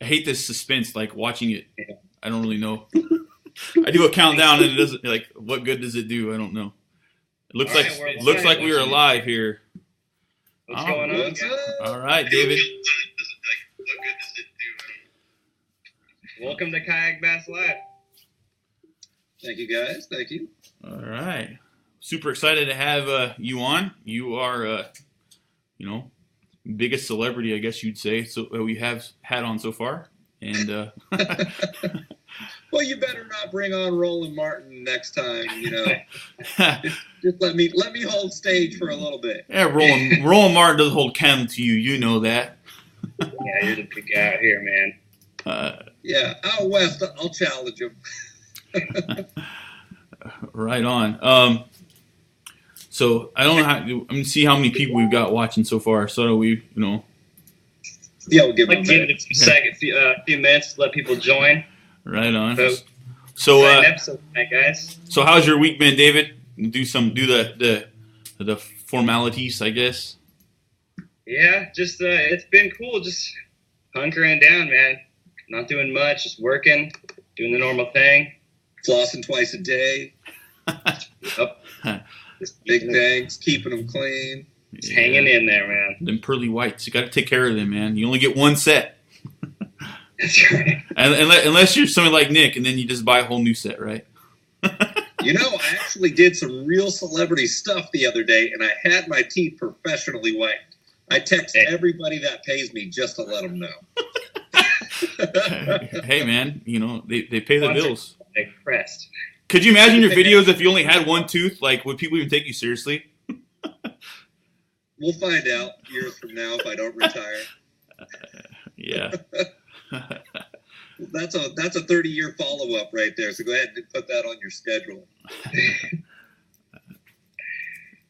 hate this suspense, like watching it. I don't really know. I do a countdown and it doesn't, like, what good does it do? I don't know. It looks like we are live here. What's going on? All right, David. Welcome to Kayak Bass Live. Thank you, guys. Thank you. All right. Super excited to have you on. You are, biggest celebrity, I guess you'd say, so we have had on so far. And well, you better not bring on Roland Martin next time. Just let me hold stage for a little bit. Yeah, Roland Martin doesn't hold candle to you. You know that. Yeah, you're the big guy out here, man. Yeah, out west, I'll challenge him. Right on. So I don't know how. I'm gonna see how many people we've got watching so far. So we, Yeah, we'll give it a few minutes to let people join. Right on. So episode tonight, guys. So how's your week been, David? Do the formalities, I guess. Yeah, just it's been cool. Just hunkering down, man. Not doing much, just working, doing the normal thing. Flossing twice a day. Yep. Big bangs, keeping them clean. Just hanging in there, man. Them pearly whites, you got to take care of them, man. You only get one set. That's right. Unless you're somebody like Nick, and then you just buy a whole new set, right? I actually did some real celebrity stuff the other day, and I had my teeth professionally whitened. I text everybody that pays me just to let them know. Hey, man, they pay the bills. Impressed. Could you imagine your videos if you only had one tooth? Like, would people even take you seriously? We'll find out years from now if I don't retire. Yeah. That's a 30-year follow-up right there. So go ahead and put that on your schedule.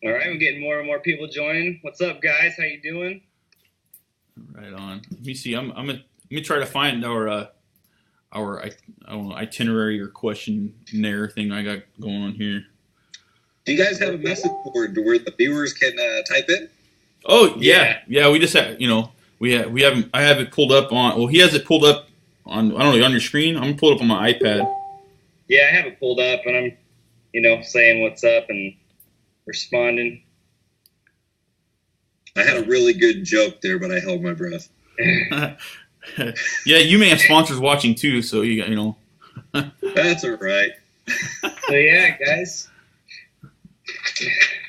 All right, we're getting more and more people joining. What's up, guys? How you doing? Right on. Let me see. I'm gonna try to find our itinerary or questionnaire thing I got going on here. Do you guys have a message board where the viewers can type in? Oh yeah. We just have I have it pulled up on. Well, he has it pulled up on. I don't know, on your screen. I'm gonna pull it up on my iPad. Yeah, I have it pulled up, and I'm saying what's up and responding. I had a really good joke there, but I held my breath. Yeah, you may have sponsors watching too, so That's all right. So yeah, guys.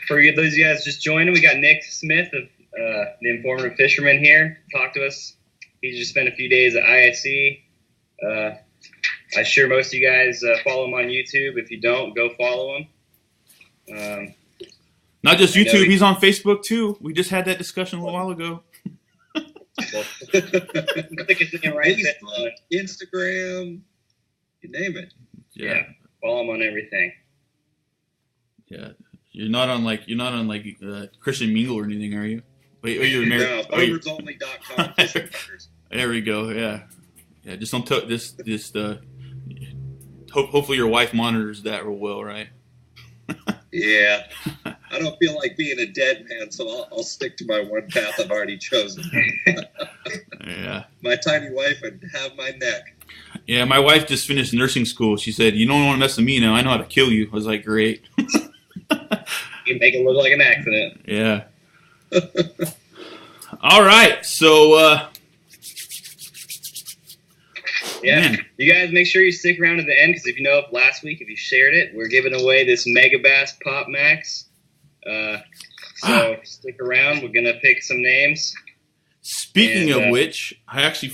For those of you guys just joining, we got Nick Smith of the Informative Fisherman here. Talk to us. He just spent a few days at ISE. I'm sure most of you guys follow him on YouTube. If you don't, go follow him. Not just YouTube, he's on Facebook too. We just had that discussion a little while ago. Facebook, Instagram, you name it. Yeah, follow him on everything. Yeah, you're not on Christian Mingle or anything, are you? Wait, you're married. No, farmersonly.com. There we go. Yeah. Just don't hopefully your wife monitors that real well, right? Yeah. I don't feel like being a dead man, so I'll stick to my one path I've already chosen. Yeah. My tiny wife would have my neck. Yeah, my wife just finished nursing school. She said, "You don't want to mess with me now. I know how to kill you." I was like, "Great." You make it look like an accident. Yeah. All right. So, man. You guys make sure you stick around to the end, because if last week, if you shared it, we're giving away this Mega Bass Pop Max. So stick around. We're going to pick some names. Speaking of which, I actually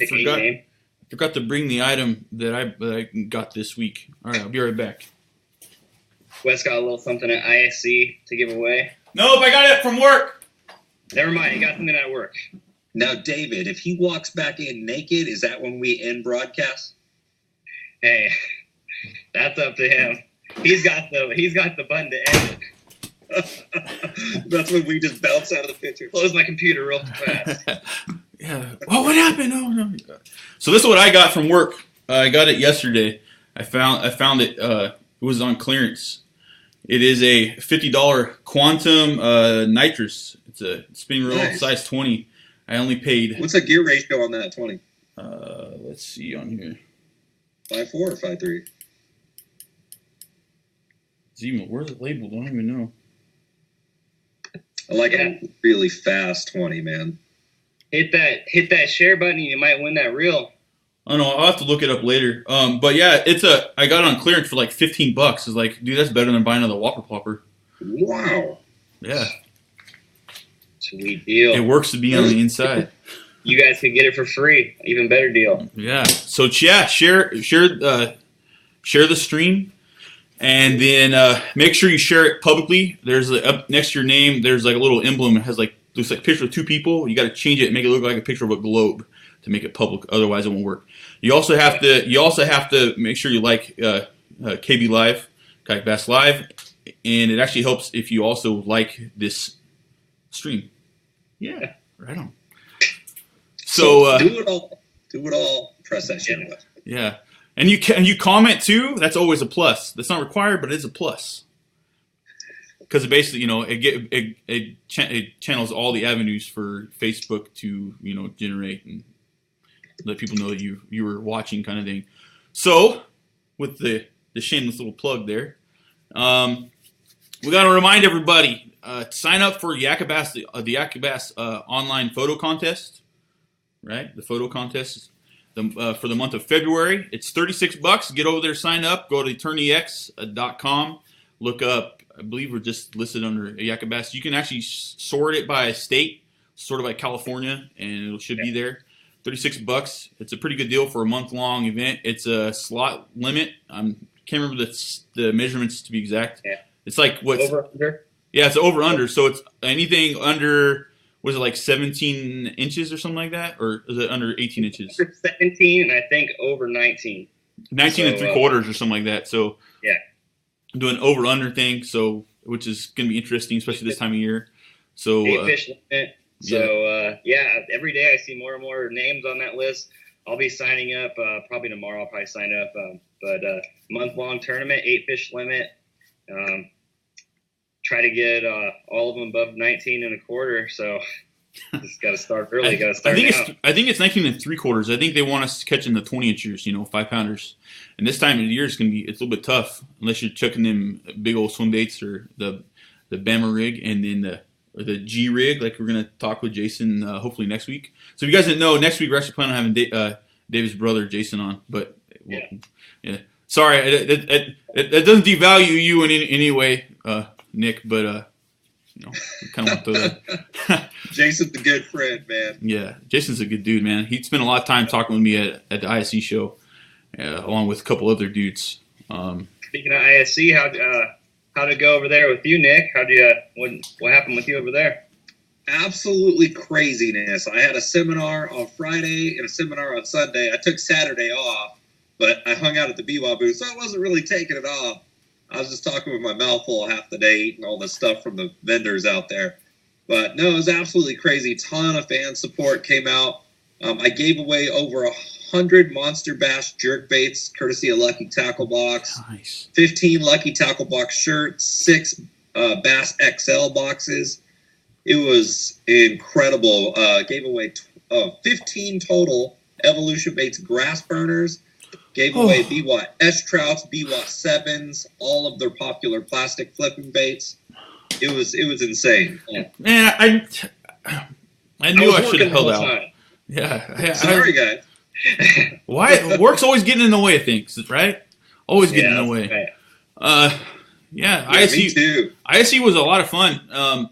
forgot to bring the item that I got this week. All right, I'll be right back. Wes got a little something at ISE to give away. Nope, I got it from work. Never mind, you got something at work. Now, David, if he walks back in naked, is that when we end broadcast? Hey, that's up to him. He's got the button to end it. That's when we just bounce out of the picture. Close my computer real fast. Yeah. Oh, what happened? Oh no. So this is what I got from work. I got it yesterday. I found it. It was on clearance. It is a $50 Quantum Nitrous. It's a spinning reel, size 20. I only paid. What's the gear ratio on that 20? Let's see on here. 5.4 or 5.3? Zemo, where's it labeled? I don't even know. I like a really fast 20, man. Hit that share button, and you might win that reel. Oh no, I'll have to look it up later. But yeah, I got it on clearance for like $15. It's like, dude, that's better than buying another Whopper Plopper. Wow. Yeah. Sweet deal. It works to be on the inside. You guys could get it for free. Even better deal. Yeah. So yeah, share the stream, and then make sure you share it publicly. There's up next to your name. There's like a little emblem. It has looks like a picture of two people. You got to change it and make it look like a picture of a globe to make it public. Otherwise, it won't work. You also have to make sure you like KB Live, Kayak Bass Live, and it actually helps if you also like this stream. Yeah, right on. So do it all. Press that share button. Yeah, and you comment too. That's always a plus. That's not required, but it is a plus because basically, it channels all the avenues for Facebook to generate and let people know that you were watching, kind of thing. So with the shameless little plug there, we got to remind everybody sign up for the Yakabass online photo contest. Right, the photo contest for the month of February. It's $36. Get over there, sign up. Go to turneyex.com. Look up. I believe we're just listed under Yakabass. You can actually sort it by state, sort it by California, and it should be there. $36. It's a pretty good deal for a month-long event. It's a slot limit. Can't remember the measurements to be exact. Yeah. It's like what's over under. Yeah, it's over under. So it's anything under. Was it like 17 inches or something like that? Or is it under 18 inches? Under 17, and I think over 19. 19 and 3/4 or something like that. So yeah, I'm doing over-under thing, which is going to be interesting, especially this time of year. So 8 fish limit. So every day I see more and more names on that list. I'll be signing up probably tomorrow. I'll probably sign up. But month-long tournament, 8 fish limit. Try to get all of them above 19 and a quarter. So just got to start early. Got to start now. I think it's 19 and 3/4. I think they want us catching the 20 inchers, 5-pounders. And this time of the year it's a little bit tough unless you're chucking them big old swim baits or the Bama rig and then the G rig, like we're gonna talk with Jason hopefully next week. So if you guys didn't know, next week we're actually planning on having David's brother Jason on. But yeah. Sorry, it doesn't devalue you in any way. Nick, but we kind of want to. Jason's a good friend, man. Yeah, Jason's a good dude, man. He spent a lot of time talking with me at the ISE show, along with a couple other dudes. Speaking of ISE, how'd it go over there with you, Nick? What happened with you over there? Absolutely craziness. I had a seminar on Friday and a seminar on Sunday. I took Saturday off, but I hung out at the BWA booth, so I wasn't really taking it off. I was just talking with my mouth full half the day, eating all this stuff from the vendors out there. But no, it was absolutely crazy. Ton of fan support came out. I gave away over 100 Monster Bass jerk baits, courtesy of Lucky Tackle Box. Nice. 15 Lucky Tackle Box shirts, 6 Bass XL boxes. It was incredible. Gave away 15 total Evolution Baits grass burners. Gave away BWA S-Trouts, BWA 7s, all of their popular plastic flipping baits. It was insane. Yeah. Man, I knew I should have held out. Yeah. Sorry, guys. Why? Work's always getting in the way of things, right? Always getting in the way. Right. Me too. ISE was a lot of fun.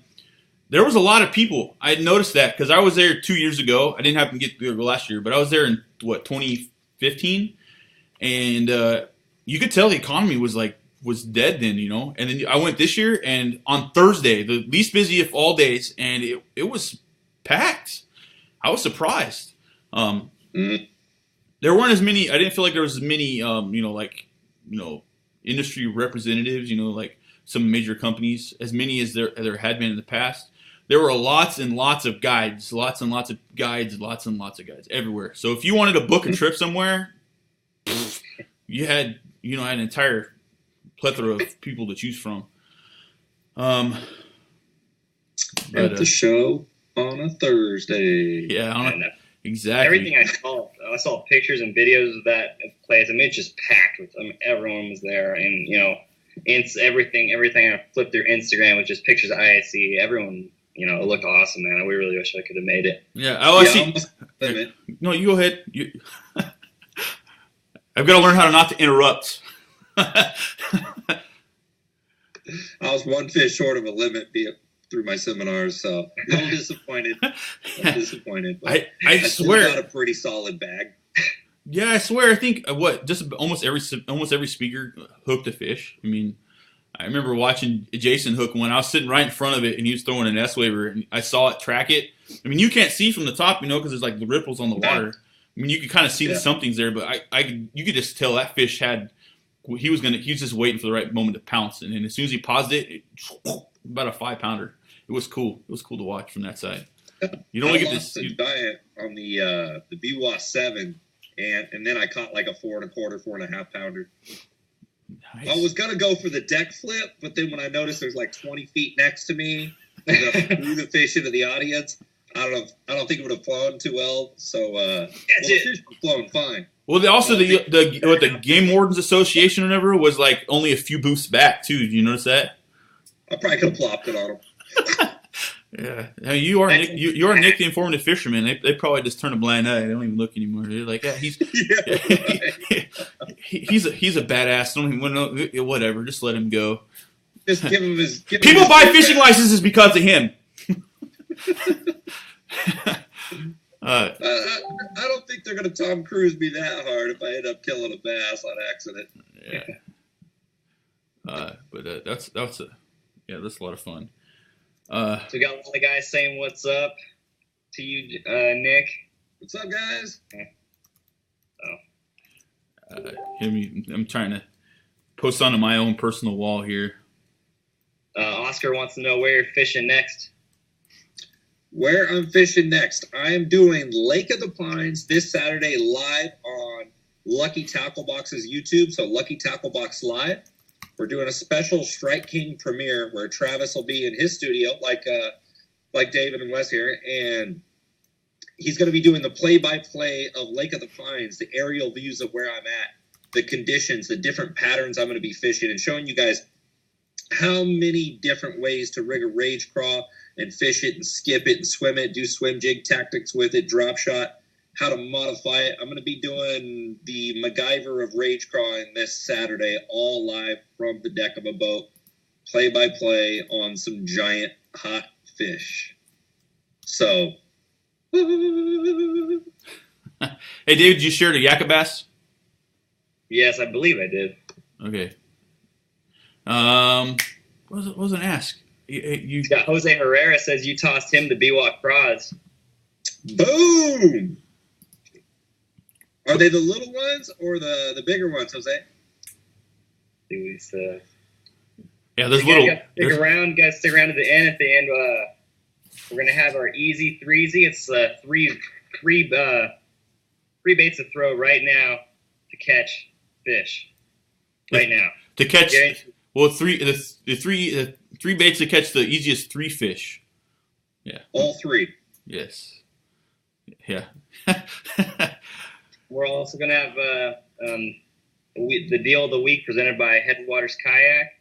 There was a lot of people. I noticed that because I was there 2 years ago. I didn't happen to get there last year, but I was there in 2015. And you could tell the economy was dead then, And then I went this year, and on Thursday, the least busy of all days, and it was packed. I was surprised. There weren't as many. I didn't feel like there was as many, industry representatives, like some major companies, as many as there had been in the past. There were lots and lots of guides, lots and lots of guides everywhere. So if you wanted to book a trip somewhere, you had an entire plethora of people to choose from. At the show on a Thursday. Yeah, Exactly. Everything I saw pictures and videos of that place. I mean, it's just packed with them. Everyone was there, and it's everything. I flipped through Instagram with just pictures of ISC. Everyone, it looked awesome, man. We really wish I could have made it. Yeah. I see. No, you go ahead. I've got to learn how to not to interrupt. I was one fish short of a limit through my seminars, so a little disappointed. But I swear, got a pretty solid bag. Yeah, I swear. I think just almost every speaker hooked a fish. I mean, I remember watching Jason hook one. I was sitting right in front of it, and he was throwing an S-waver, and I saw it track it. I mean, you can't see from the top, because there's like the ripples on the water. I mean, you could kind of see that something's there, but you could just tell that fish he was just waiting for the right moment to pounce, and then as soon as he paused it about a 5-pounder. It was cool. It was cool to watch from that side. You don't look at this. Diet on the BWA 7, and then I caught like a 4 1/4, 4 1/2 pounder. Nice. I was gonna go for the deck flip, but then when I noticed there's like 20 feet next to me, I threw the fish into the audience. I don't think it would have flown too well. So the fish were flowing fine. Well, the Game Wardens Association or whatever was like only a few booths back too. Did you notice that? I probably could have plopped it on them. Yeah, I mean, you are Nick the Informative Fisherman. They probably just turn a blind eye. They don't even look anymore. They're like, yeah, he's he's a badass. Don't even know, whatever. Just let him go. Just give him his. People buy fishing licenses because of him. I don't think they're going to Tom Cruise me that hard if I end up killing a bass on accident. Yeah. But that's a lot of fun. So we got a lot of guys saying what's up to you, Nick. What's up, guys? I'm trying to post onto my own personal wall here. Oscar wants to know where you're fishing next. Where I'm fishing next, I am doing Lake of the Pines this Saturday live on Lucky Tackle Box's YouTube. So Lucky Tackle Box Live. We're doing a special Strike King premiere where Travis will be in his studio, like David and Wes here, and he's going to be doing the play-by-play of Lake of the Pines, the aerial views of where I'm at, the conditions, the different patterns I'm going to be fishing, and showing you guys how many different ways to rig a rage craw and fish it and skip it and swim it, do swim jig tactics with it, drop shot, how to modify it. I'm going to be doing the MacGyver of rage crawling this Saturday, all live from the deck of a boat, play-by-play on some giant hot fish. So, hey, David, did you share the Yakka bass? Yes, I believe I did. Okay. What was an ask? You got Jose Herrera says you tossed him the BWOC craws. Boom! Are they the little ones or the bigger ones, Jose? Yeah, there's little. Guys, stick around to the end. At the end, we're gonna have our easy threesy. It's three baits to throw right now to catch fish. Right now to catch. Well, the three baits to catch the easiest 3 fish. Yeah. All 3. Yes. Yeah. We're also gonna have the deal of the week presented by Headwaters Kayak.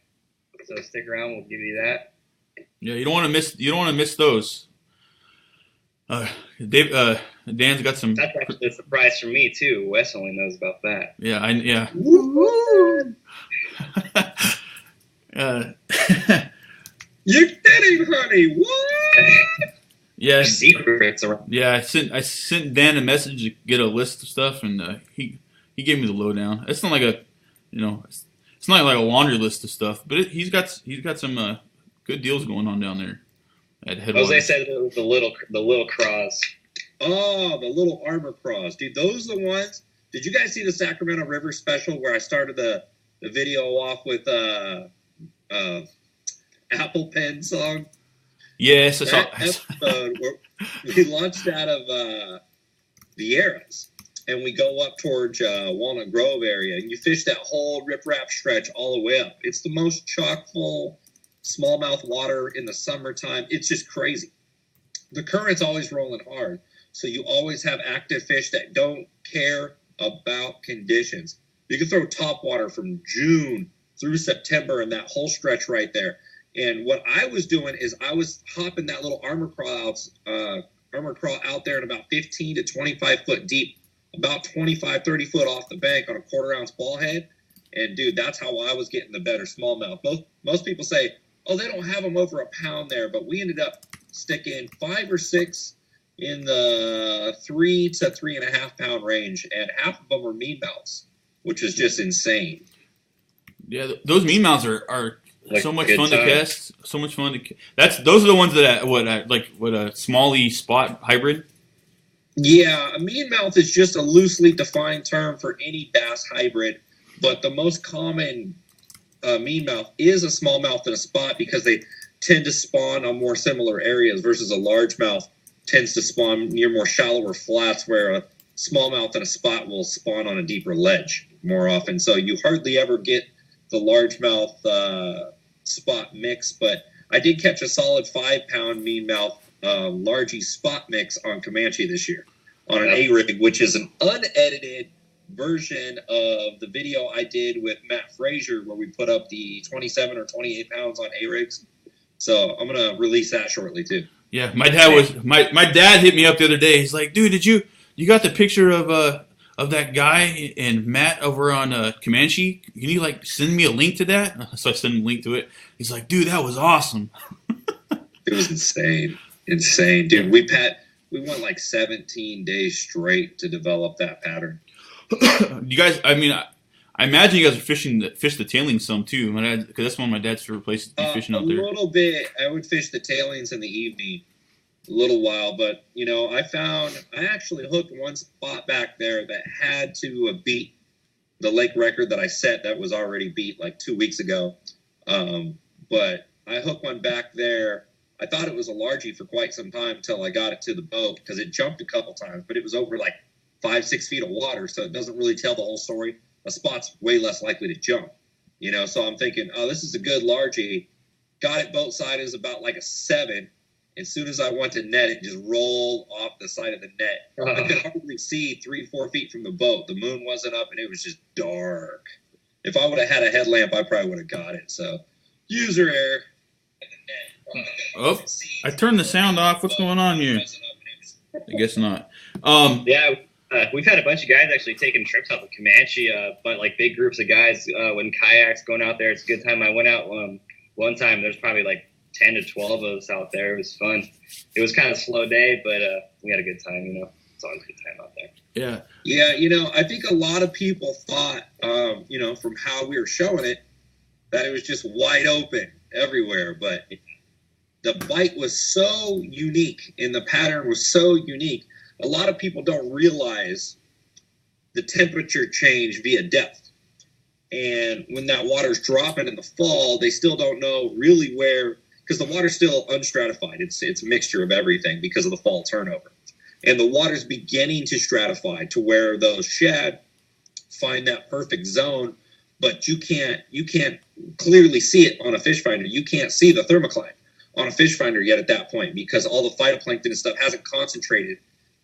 So stick around. We'll give you that. Yeah, you don't want to miss those. Dan's got some. That's actually a surprise for me too. Wes only knows about that. Yeah, yeah. You're kidding, honey. What? Yeah. Secrets around. Yeah, I sent Dan a message to get a list of stuff, and he gave me the lowdown. It's not like it's not like a laundry list of stuff, but he's got some good deals going on down there at Headwaters. Jose said it was the little craws. Oh, the little armor craws, dude. Those are the ones. Did you guys see the Sacramento River special where I started the video off with Apple Pen song? Yes, I saw. Episode where we launched out of Vieras, and we go up towards Walnut Grove area, and you fish that whole riprap stretch all the way up. It's the most chock full smallmouth water in the summertime. It's just crazy. The current's always rolling hard. So you always have active fish that don't care about conditions. You can throw topwater from June through September and that whole stretch right there. And what I was doing is I was hopping that little armor crawl out there in about 15 to 25 foot deep, about 25, 30 foot off the bank on a 1/4 ounce ball head. And dude, that's how I was getting the better smallmouth. Most people say, oh, they don't have them over a pound there, but we ended up sticking 5 or 6 in the 3 to 3.5 pound range, and half of them were meanmouths, which is just insane. Yeah, those meanmouths are Like so much good fun to time. cast. So much fun to. Those are the ones that what a smally spot hybrid. Yeah, a meanmouth is just a loosely defined term for any bass hybrid, but the most common meanmouth is a smallmouth and a spot because they tend to spawn on more similar areas versus a largemouth tends to spawn near more shallower flats where a smallmouth and a spot will spawn on a deeper ledge more often. So you hardly ever get the largemouth spot mix, but I did catch a solid 5 pound meanmouth largie spot mix on Comanche this year on an A-rig, which is an unedited version of the video I did with Matt Frazier where we put up the 27 or 28 pounds on A-rigs. So I'm going to release that shortly too. Yeah, my dad hit me up the other day. He's like, dude, you got the picture of that guy and Matt over on Comanche? Can you like send me a link to that? So I sent him a link to it. He's like, dude, that was awesome. It was insane, dude. We went like 17 days straight to develop that pattern. You guys, I mean, I imagine you guys fish the tailings some too, because that's one of my dad's favorite places to be fishing out there. A little bit. I would fish the tailings in the evening, a little while, but you know, I actually hooked one spot back there that had to beat the lake record that I set that was already beat like 2 weeks ago. But I hooked one back there. I thought it was a largie for quite some time until I got it to the boat because it jumped a couple times, but it was over like 5-6 feet of water, so it doesn't really tell the whole story. A spot's way less likely to jump, you know. So I'm thinking, oh, this is a good largie. Got it boat side, is about like a 7. As soon as I went to net, it just rolled off the side of the net. I could hardly see 3-4 feet from the boat. The moon wasn't up, and it was just dark. If I would have had a headlamp, I probably would have got it. So user error. Oh, I turned the sound off. What's going on here? I guess not. Yeah, we've had a bunch of guys actually taking trips out with Comanche, but like big groups of guys when kayaks going out there. It's a good time. I went out one time. There's probably like 10 to 12 of us out there. It was fun. It was kind of a slow day, but we had a good time. You know, it's always a good time out there. Yeah. Yeah, you know, I think a lot of people thought, you know, from how we were showing it, that it was just wide open everywhere, but the bite was so unique and the pattern was so unique. A lot of people don't realize the temperature change via depth. And when that water's dropping in the fall, they still don't know really where, because the water's still unstratified. It's a mixture of everything because of the fall turnover. And the water's beginning to stratify to where those shad find that perfect zone, but you can't clearly see it on a fish finder. You can't see the thermocline on a fish finder yet at that point because all the phytoplankton and stuff hasn't concentrated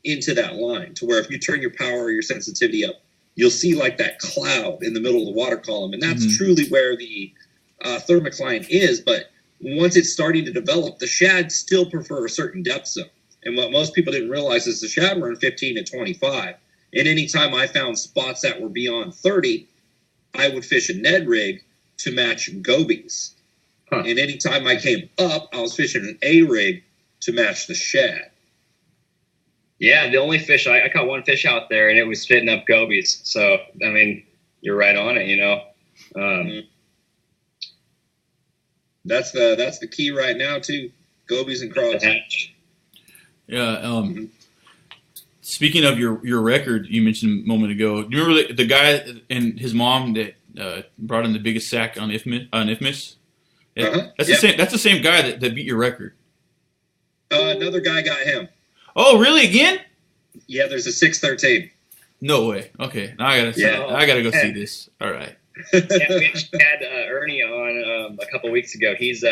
into that line to where if you turn your power or your sensitivity up, you'll see like that cloud in the middle of the water column. And that's truly where the thermocline is. But once it's starting to develop, the shad still prefer a certain depth zone. And what most people didn't realize is the shad were in 15 to 25. And anytime I found spots that were beyond 30, I would fish a Ned rig to match gobies. Huh. And anytime I came up, I was fishing an A rig to match the shad. Yeah, the only fish I caught one fish out there, and it was fitting up gobies. So I mean, you're right on it, you know. That's the key right now too. Gobies and crawls. Yeah. Speaking of your record, you mentioned a moment ago. Do you remember the guy and his mom that brought in the biggest sack on Ifmis? That's the same guy that beat your record. Another guy got him. Oh, really? Again? Yeah, there's a 613. No way. Okay, now I gotta go see this. All right. Yeah, we actually had Ernie on a couple weeks ago. He's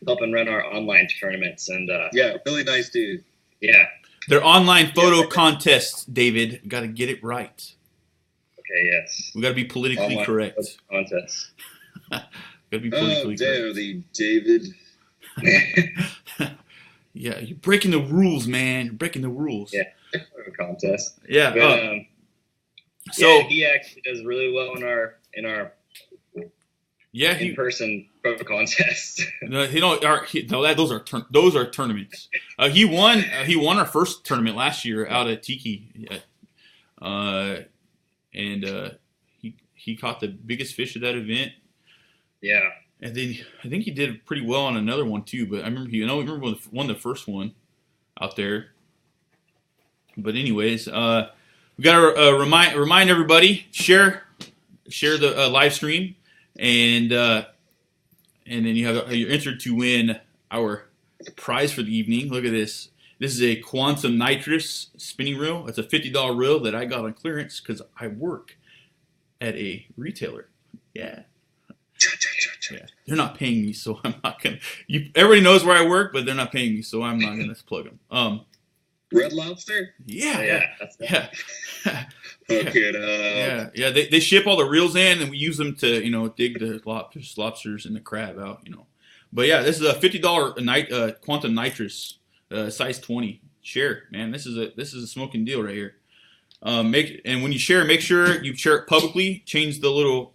helping run our online tournaments, and yeah, really nice dude. Yeah. They're online photo contests, David. Got to get it right. Okay, yes. We got to be politically Online correct. Contest. Got to be politically dare correct. thee, David. Yeah, you're breaking the rules, man. You're breaking the rules. Yeah, photo contest. Yeah. But, so he actually does really well in our in-person photo contests. those are tournaments. He won our first tournament last year out at Tiki, and he caught the biggest fish at that event. Yeah. And then I think he did pretty well on another one too. But I remember, when he won the first one out there. But anyways, we got to remind everybody, share the live stream, and then you're entered to win our prize for the evening. Look at this. This is a Quantum Nitrous spinning reel. It's a $50 reel that I got on clearance because I work at a retailer. Yeah. Yeah. They're not paying me, so I'm not gonna. Everybody knows where I work, but they're not paying me, so I'm not gonna plug them. Red Lobster? Yeah. Hook it up. Yeah. They ship all the reels in, and we use them to dig the lobsters and the crab out. But yeah, this is a $50 Quantum Nitrous size 20. Share, man. This is a smoking deal right here. And when you share, make sure you share it publicly. Change the little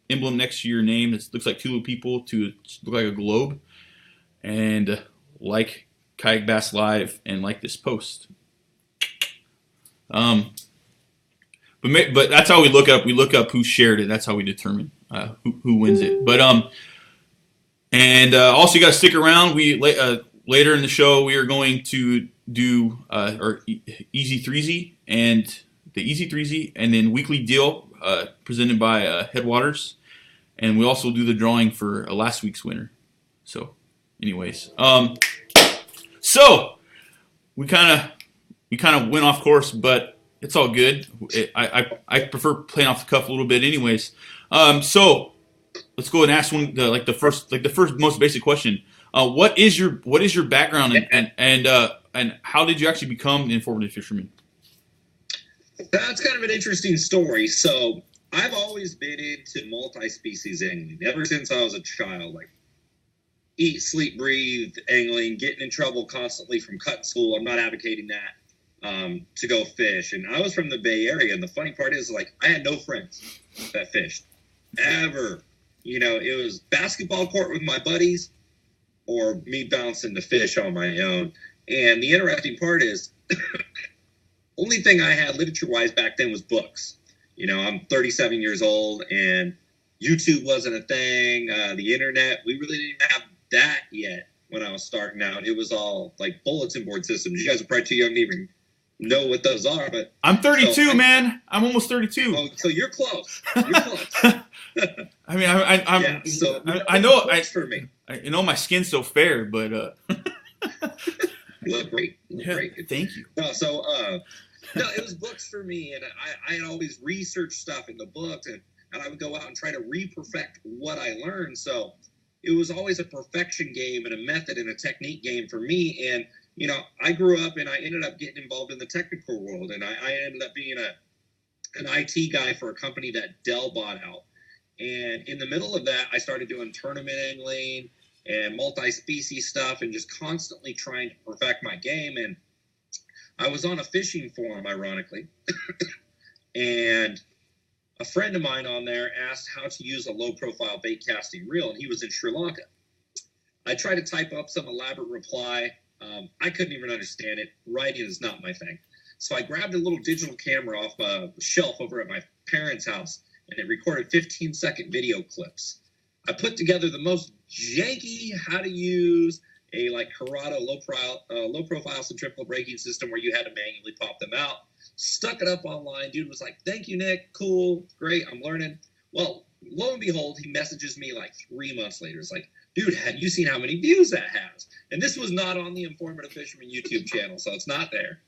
emblem next to your name. It looks like two little people to look like a globe, and like Kayak Bass Live and like this post. But that's how we look up. We look up who shared it. That's how we determine who wins it. But also you got to stick around. We later in the show we are going to do our Easy 3Z and the Easy 3Z, and then weekly deal presented by Headwaters. And we also do the drawing for last week's winner. So, anyways, so we kind of went off course, but it's all good. I prefer playing off the cuff a little bit, anyways. So let's go and ask the first most basic question. What is your background and how did you actually become an informative fisherman? That's kind of an interesting story. So I've always been into multi-species angling ever since I was a child. Like eat, sleep, breathe angling, getting in trouble constantly from cutting school. I'm not advocating that to go fish. And I was from the Bay Area, and the funny part is, like, I had no friends that fished ever. It was basketball court with my buddies or me bouncing to fish on my own. And the interesting part is, only thing I had literature-wise back then was books. I'm 37 years old, and YouTube wasn't a thing. The internet, we really didn't even have that yet when I was starting out. It was all like bulletin board systems. You guys are probably too young to even know what those are. But I'm 32, man. I'm almost 32. Oh, so you're close. You're close. I mean, I know. For me. My skin's so fair, but you look great. Great. Thank you. No, it was books for me, and I had always researched stuff in the books, and I would go out and try to re-perfect what I learned. So it was always a perfection game and a method and a technique game for me. And I grew up and I ended up getting involved in the technical world, and I ended up being an IT guy for a company that Dell bought out. And in the middle of that, I started doing tournament angling and multi-species stuff, and just constantly trying to perfect my game. And I was on a fishing forum, ironically, and a friend of mine on there asked how to use a low-profile bait casting reel, and he was in Sri Lanka. I tried to type up some elaborate reply. I couldn't even understand it. Writing is not my thing. So I grabbed a little digital camera off the shelf over at my parents' house, and it recorded 15-second video clips. I put together the most janky how to use a Corrado low profile centrifugal braking system where you had to manually pop them out. Stuck it up online. Dude was like, "Thank you, Nick. Cool, great. I'm learning." Well, lo and behold, he messages me 3 months later. It's like, "Dude, have you seen how many views that has?" And this was not on the Informative Fisherman YouTube channel, so it's not there.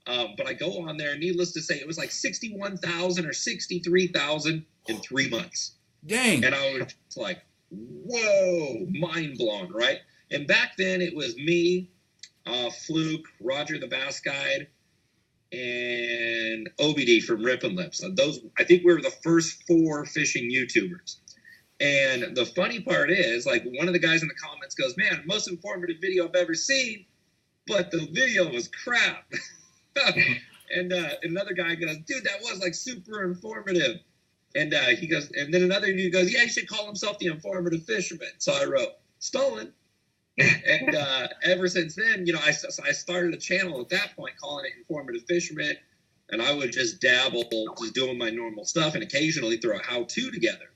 But I go on there, and needless to say, it was 61,000 or 63,000 in 3 months. Dang. And I was just like, whoa, mind blown, right? And back then it was me, Fluke, Roger the Bass Guide, and OBD from Rip and Lips. Those, I think we were the first 4 fishing YouTubers. And the funny part is, like, one of the guys in the comments goes, "Man, most informative video I've ever seen, but the video was crap." And another guy goes, "Dude, that was like super informative." And he goes, and then another dude goes, "Yeah, he should call himself the informative fisherman." So I wrote, "Stolen." And ever since then, you know, I started a channel at that point calling it Informative Fisherman, and I would just dabble, just doing my normal stuff, and occasionally throw a how-to together.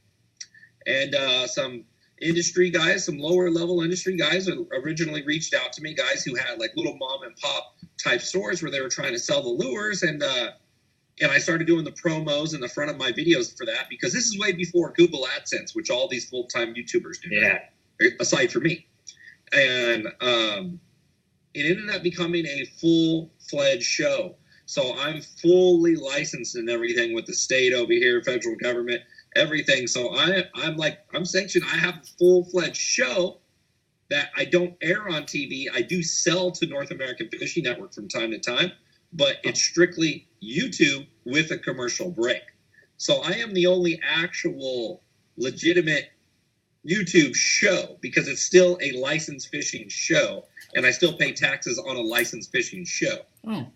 And some industry guys, some lower-level industry guys originally reached out to me, guys who had like little mom-and-pop type stores where they were trying to sell the lures, and I started doing the promos in the front of my videos for that, because this is way before Google AdSense, which all these full-time YouTubers do. Yeah. Aside from me. And it ended up becoming a full-fledged show. So I'm fully licensed and everything with the state over here, federal government, everything. So I'm sanctioned. I have a full-fledged show that I don't air on TV. I do sell to North American Fishing Network from time to time, but it's strictly YouTube with a commercial break. So I am the only actual legitimate YouTube show, because it's still a licensed fishing show, and I still pay taxes on a licensed fishing show,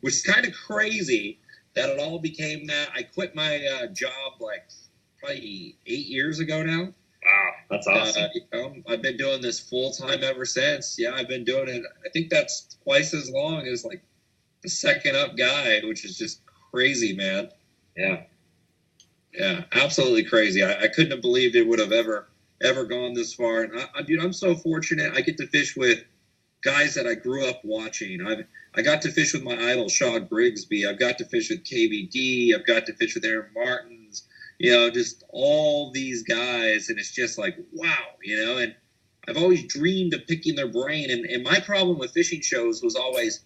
which is kind of crazy that it all became that. I quit my job like probably 8 years ago now. Wow, that's awesome. You know, I've been doing this full time ever since. Yeah, I've been doing it. I think that's twice as long as like the Second Up Guide, which is just crazy, man. Yeah, absolutely crazy. I couldn't have believed it would have ever gone this far. And dude, I'm so fortunate. I get to fish with guys that I grew up watching. I got to fish with my idol Shaw Grigsby. I've got to fish with KVD. I've got to fish with Aaron Martins. You know, just all these guys, and it's just like, wow, you know. And I've always dreamed of picking their brain. And my problem with fishing shows was always,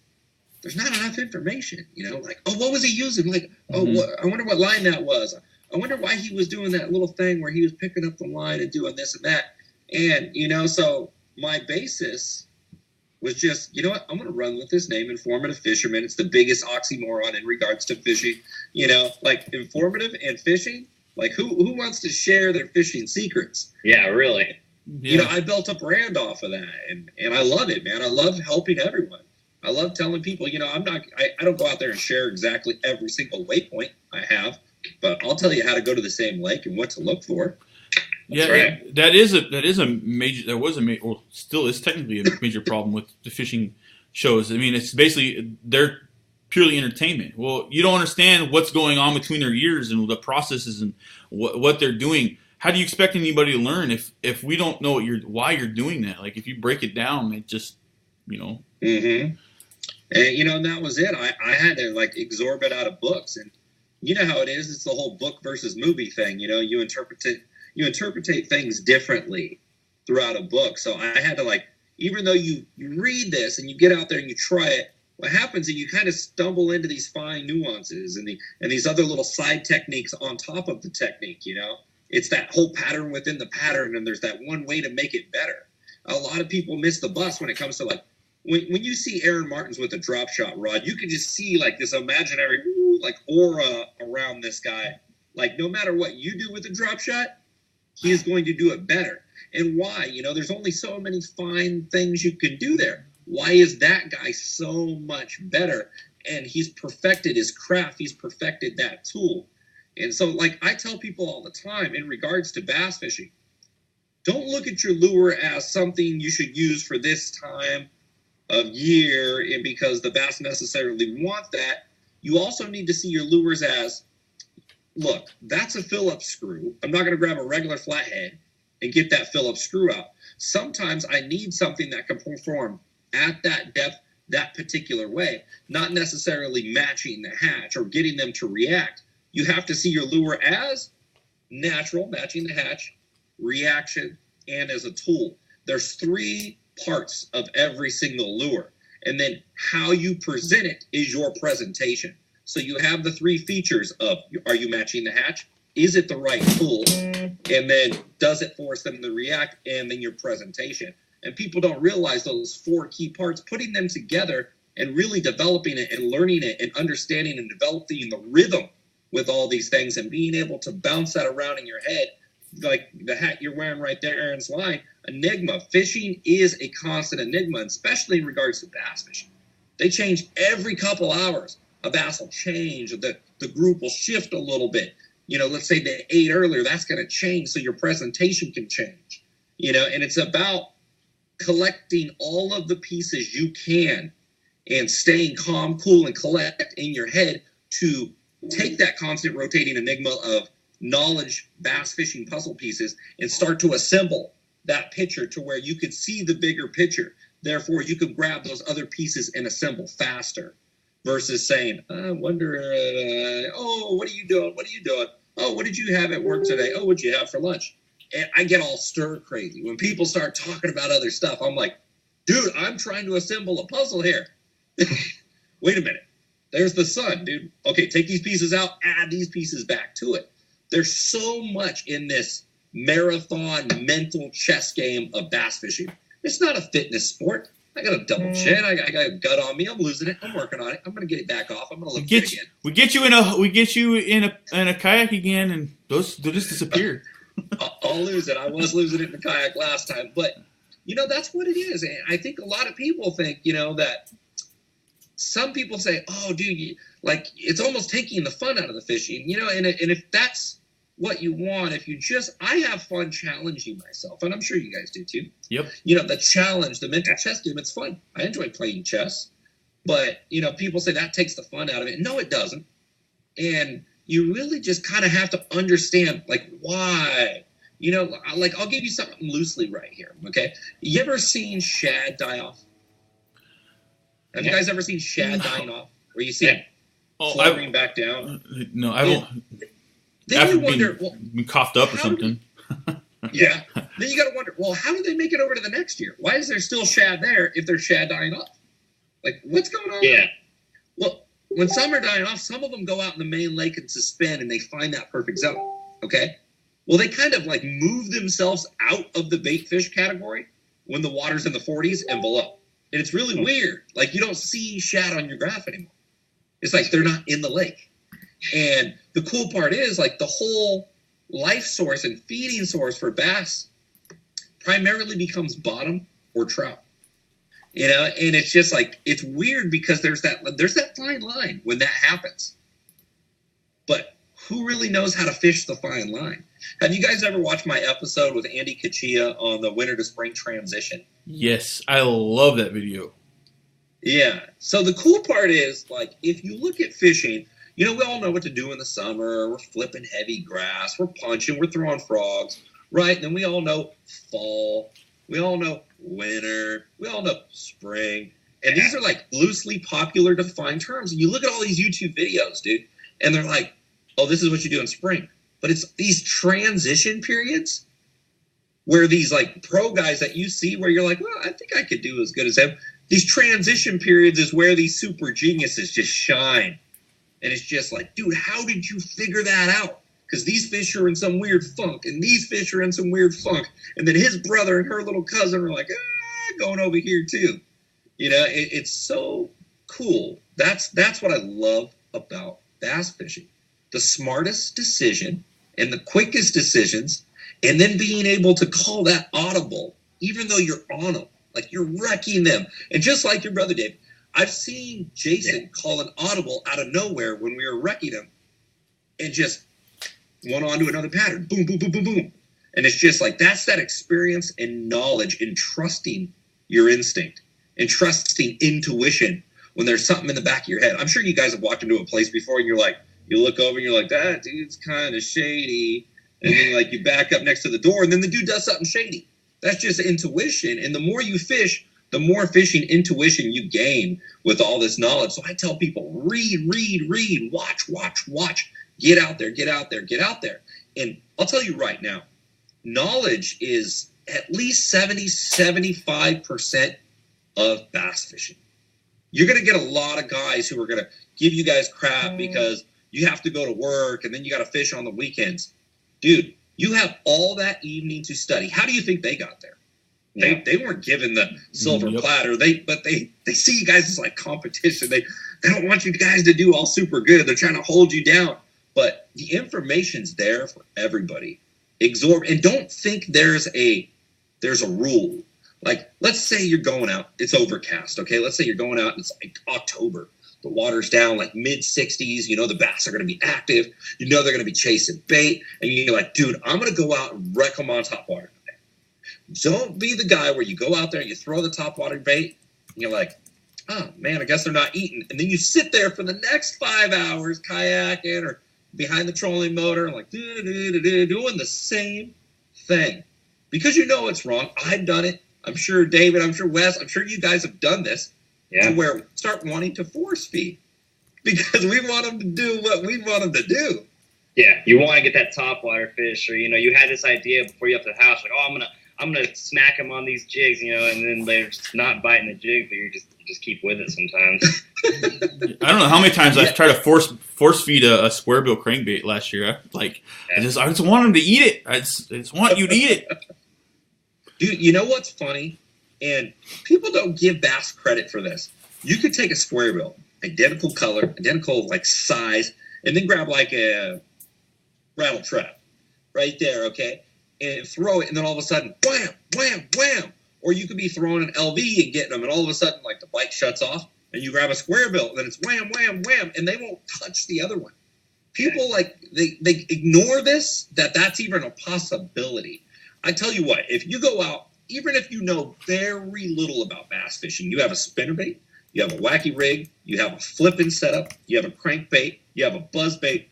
there's not enough information. You know, like, oh, what was he using? Like, I wonder what line that was. I wonder why he was doing that little thing where he was picking up the line and doing this and that. And, you know, so my basis was just, you know what, I'm going to run with this name, Informative Fisherman. It's the biggest oxymoron in regards to fishing. You know, like informative and fishing, like who wants to share their fishing secrets? Yeah, really. Yeah. You know, I built a brand off of that, and I love it, man. I love helping everyone. I love telling people, you know, I don't go out there and share exactly every single waypoint I have, but I'll tell you how to go to the same lake and what to look for. Yeah, right. that still is technically a major problem with the fishing shows. I mean, it's basically they're purely entertainment. Well, you don't understand what's going on between their ears and the processes and what they're doing. How do you expect anybody to learn if we don't know why you're doing that? Like, if you break it down, it just, you know. Mm-hmm. And, you know, and that was it. I had to, like, absorb it out of books. And you know how it is. It's the whole book versus movie thing. You know, you interpret things differently throughout a book. So I had to, like, even though you read this and you get out there and you try it, what happens is you kind of stumble into these fine nuances and these other little side techniques on top of the technique, you know? It's that whole pattern within the pattern, and there's that one way to make it better. A lot of people miss the bus when it comes to, like, when you see Aaron Martins with a drop shot rod, you can just see, like, this imaginary, like, aura around this guy. Like, no matter what you do with a drop shot, he is going to do it better. And why? You know, there's only so many fine things you can do there. Why is that guy so much better? And he's perfected his craft. He's perfected that tool. And so, like, I tell people all the time in regards to bass fishing, don't look at your lure as something you should use for this time of year and because the bass necessarily want that. You also need to see your lures as, look, that's a Phillips screw. I'm not going to grab a regular flathead and get that Phillips screw out. Sometimes I need something that can perform at that depth, that particular way, not necessarily matching the hatch or getting them to react. You have to see your lure as natural, matching the hatch, reaction, and as a tool. There's 3 parts of every single lure. And then how you present it is your presentation. So you have the 3 features of, are you matching the hatch? Is it the right tool? And then does it force them to react? And then your presentation. And people don't realize those 4 key parts, putting them together and really developing it and learning it and understanding and developing the rhythm with all these things and being able to bounce that around in your head, like the hat you're wearing right there, Aaron's line, enigma. Fishing is a constant enigma, especially in regards to bass fishing. They change every couple hours. A bass will change, the group will shift a little bit. Let's say they ate earlier, that's going to change so your presentation can change. And it's about collecting all of the pieces you can and staying calm, cool, and collect in your head to take that constant rotating enigma of knowledge bass fishing puzzle pieces and start to assemble that picture to where you could see the bigger picture. Therefore, you could grab those other pieces and assemble faster versus saying, I wonder, what are you doing? What are you doing? Oh, what did you have at work today? Oh, what'd you have for lunch? And I get all stir crazy. When people start talking about other stuff, I'm like, dude, I'm trying to assemble a puzzle here. Wait a minute. There's the sun, dude. Okay, take these pieces out, add these pieces back to it. There's so much in this marathon mental chess game of bass fishing. It's not a fitness sport. I got a double chin. I got a gut on me. I'm losing it. I'm working on it. I'm going to get it back off. I'm going to look good again. We get you in a kayak again, and they'll just disappear. I'll lose it. I was losing it in the kayak last time, but that's what it is. And I think a lot of people think that some people say, "Oh, dude, it's almost taking the fun out of the fishing," And if that's what you want, I have fun challenging myself, and I'm sure you guys do too. Yep. The challenge, the mental chess game, it's fun. I enjoy playing chess, but people say that takes the fun out of it. No, it doesn't. And you really just kind of have to understand, why. I'll give you something loosely right here. Okay, you ever seen shad die off? Have you guys ever seen shad dying off? Where you see it fluttering back down? No, I don't. Then after you wonder, being coughed up or something. Yeah. Then you got to wonder, how do they make it over to the next year? Why is there still shad there if there's shad dying off? What's going on? Yeah. Well, when some are dying off, some of them go out in the main lake and suspend, and they find that perfect zone. Okay? Well, they kind of move themselves out of the bait fish category when the water's in the 40s and below. And it's really weird. You don't see shad on your graph anymore. It's they're not in the lake. And the cool part is the whole life source and feeding source for bass primarily becomes bottom or trout. And it's just it's weird because there's that fine line when that happens. But who really knows how to fish the fine line? Have you guys ever watched my episode with Andy Kachia on the winter to spring transition? Yes, I love that video. Yeah. So the cool part is if you look at fishing, we all know what to do in the summer. We're flipping heavy grass. We're punching. We're throwing frogs, right? And then we all know fall. We all know winter. We all know spring. And these are loosely popular defined terms. And you look at all these YouTube videos, dude, and they're like, oh, this is what you do in spring. But it's these transition periods where these pro guys that you see where you're well, I think I could do as good as them. These transition periods is where these super geniuses just shine. And it's just dude, how did you figure that out? Because these fish are in some weird funk, and these fish are in some weird funk. And then his brother and her little cousin are going over here too. It's so cool. That's what I love about bass fishing. The smartest decision and the quickest decisions, and then being able to call that audible, even though you're on them. You're wrecking them. And just like your brother Dave, I've seen Jason call an audible out of nowhere when we were wrecking him and just went on to another pattern. Boom, boom, boom, boom, boom. And it's just that's that experience and knowledge and trusting your instinct and trusting intuition when there's something in the back of your head. I'm sure you guys have walked into a place before and you're you look over and you're that dude's kind of shady. And then you back up next to the door and then the dude does something shady. That's just intuition. And the more you fish, the more fishing intuition you gain with all this knowledge. So I tell people, read, watch, get out there. And I'll tell you right now, knowledge is at least 75% of bass fishing. You're going to get a lot of guys who are going to give you guys crap because you have to go to work and then you got to fish on the weekends. Dude, you have all that evening to study. How do you think they got there? They weren't given the silver Yep. platter. They see you guys as like competition. They don't want you guys to do all super good. They're trying to hold you down. But the information's there for everybody. And don't think there's a rule. Like, let's say you're going out, it's overcast, okay? Let's say you're going out and it's like October. The water's down like mid-60s. You know the bass are going to be active. You know they're going to be chasing bait. And you're like, dude, I'm going to go out and wreck them on top water today. Don't be the guy where you go out there and you throw the top water bait. And you're like, oh, man, I guess they're not eating. And then you sit there for the next 5 hours kayaking or behind the trolling motor, like doing the same thing. Because you know it's wrong. I've done it. I'm sure David, I'm sure Wes, I'm sure you guys have done this. Yeah. To where we start wanting to force feed because we want them to do what we want them to do. Yeah, you want to get that topwater fish, or you had this idea before you left the house, like, oh, I'm gonna smack them on these jigs, and then they're just not biting the jig, but you just keep with it sometimes. I don't know how many times I've tried to force feed a square bill crankbait last year. I just want them to eat it. I just want you to eat it. Dude, you know what's funny? And people don't give bass credit for this. You could take a square bill, identical color, identical like size, and then grab like a rattle trap right there, okay? And throw it, and then all of a sudden, wham, wham, wham. Or you could be throwing an LV and getting them, and all of a sudden, like the bite shuts off, and you grab a square bill, and then it's wham, wham, wham, and they won't touch the other one. People like they ignore this, that's even a possibility. I tell you what, if you go out, even if you know very little about bass fishing, you have a spinnerbait, you have a wacky rig, you have a flipping setup, you have a crankbait, you have a buzzbait,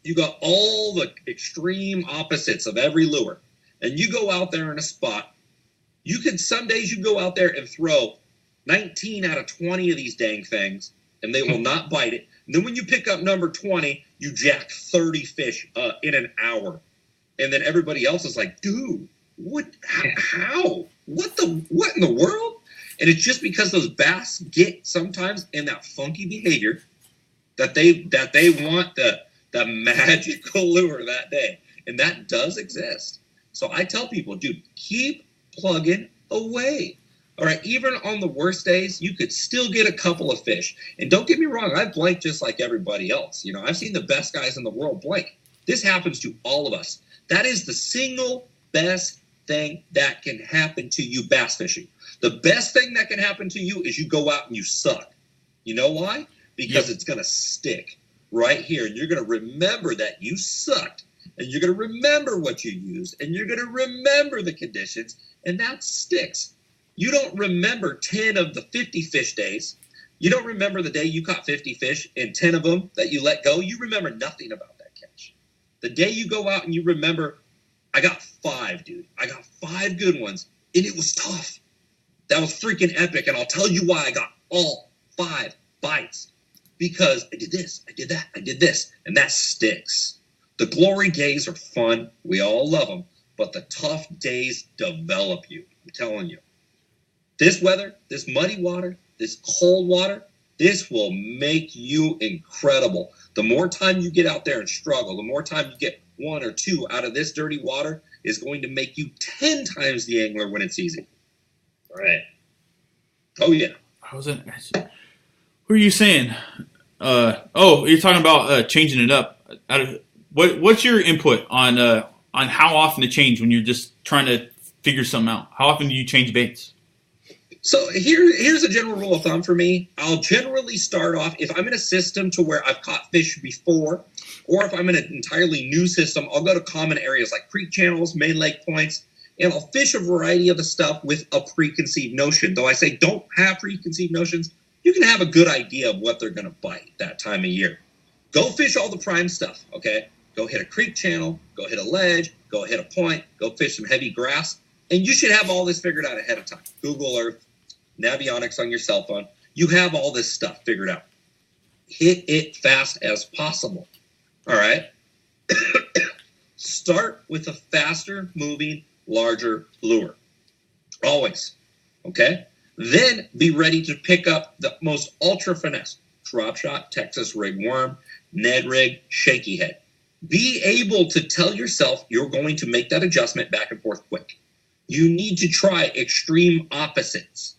you got all the extreme opposites of every lure, and you go out there in a spot, some days you go out there and throw 19 out of 20 of these dang things, and they will not bite it. And then when you pick up number 20, you jack 30 fish in an hour. And then everybody else is like, dude, what? How? What in the world? And it's just because those bass get sometimes in that funky behavior that they want the magical lure that day. And that does exist. So I tell people, dude, keep plugging away. All right, even on the worst days, you could still get a couple of fish. And don't get me wrong, I blank just like everybody else. I've seen the best guys in the world blank. This happens to all of us. That is the single best thing that can happen to you bass fishing. The best thing that can happen to you is you go out and you suck. You know why? Because It's going to stick right here. And you're going to remember that you sucked. And you're going to remember what you used. And you're going to remember the conditions. And that sticks. You don't remember 10 of the 50 fish days. You don't remember the day you caught 50 fish and 10 of them that you let go. You remember nothing about that catch. The day you go out and you remember, I got 5, dude. I got 5 good ones, and it was tough. That was freaking epic, and I'll tell you why I got all 5 bites. Because I did this, I did that, I did this, and that sticks. The glory days are fun. We all love them, but the tough days develop you. I'm telling you. This weather, this muddy water, this cold water, this will make you incredible. The more time you get out there and struggle, the more time you get 1 or 2 out of this dirty water is going to make you 10 times the angler when it's easy. Right. Oh, yeah. Who are you saying? You're talking about changing it up. What's your input on how often to change when you're just trying to figure something out? How often do you change baits? So here's a general rule of thumb for me. I'll generally start off, if I'm in a system to where I've caught fish before, or if I'm in an entirely new system, I'll go to common areas like creek channels, main lake points, and I'll fish a variety of the stuff with a preconceived notion. Though I say don't have preconceived notions, you can have a good idea of what they're going to bite that time of year. Go fish all the prime stuff, okay? Go hit a creek channel, go hit a ledge, go hit a point, go fish some heavy grass, and you should have all this figured out ahead of time. Google Earth, Navionics on your cell phone. You have all this stuff figured out. Hit it fast as possible. All right? Start with a faster moving, larger lure. Always. Okay? Then be ready to pick up the most ultra finesse. Drop shot, Texas rig worm, Ned rig, shaky head. Be able to tell yourself you're going to make that adjustment back and forth quick. You need to try extreme opposites.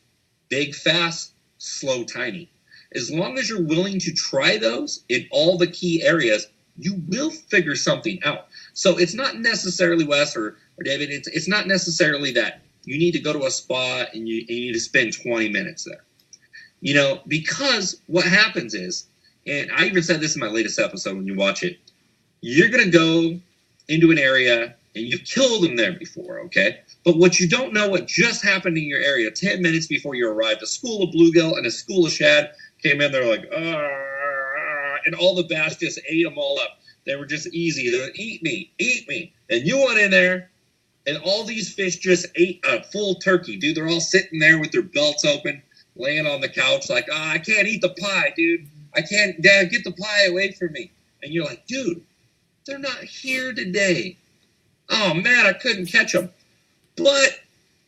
Big, fast, slow, tiny. As long as you're willing to try those in all the key areas, you will figure something out. So it's not necessarily, Wes or David, it's not necessarily that you need to go to a spot and you need to spend 20 minutes there. You know, because what happens is, and I even said this in my latest episode when you watch it, you're going to go into an area and you've killed them there before, okay? But what you don't know what just happened in your area 10 minutes before you arrived, a school of bluegill and a school of shad came in there like, and all the bass just ate them all up. They were just easy. They would eat me. And you went in there, and all these fish just ate a full turkey, dude. They're all sitting there with their belts open, laying on the couch like, I can't eat the pie, dude. I can't, Dad, get the pie away from me. And you're like, dude, they're not here today. Oh, man, I couldn't catch them. But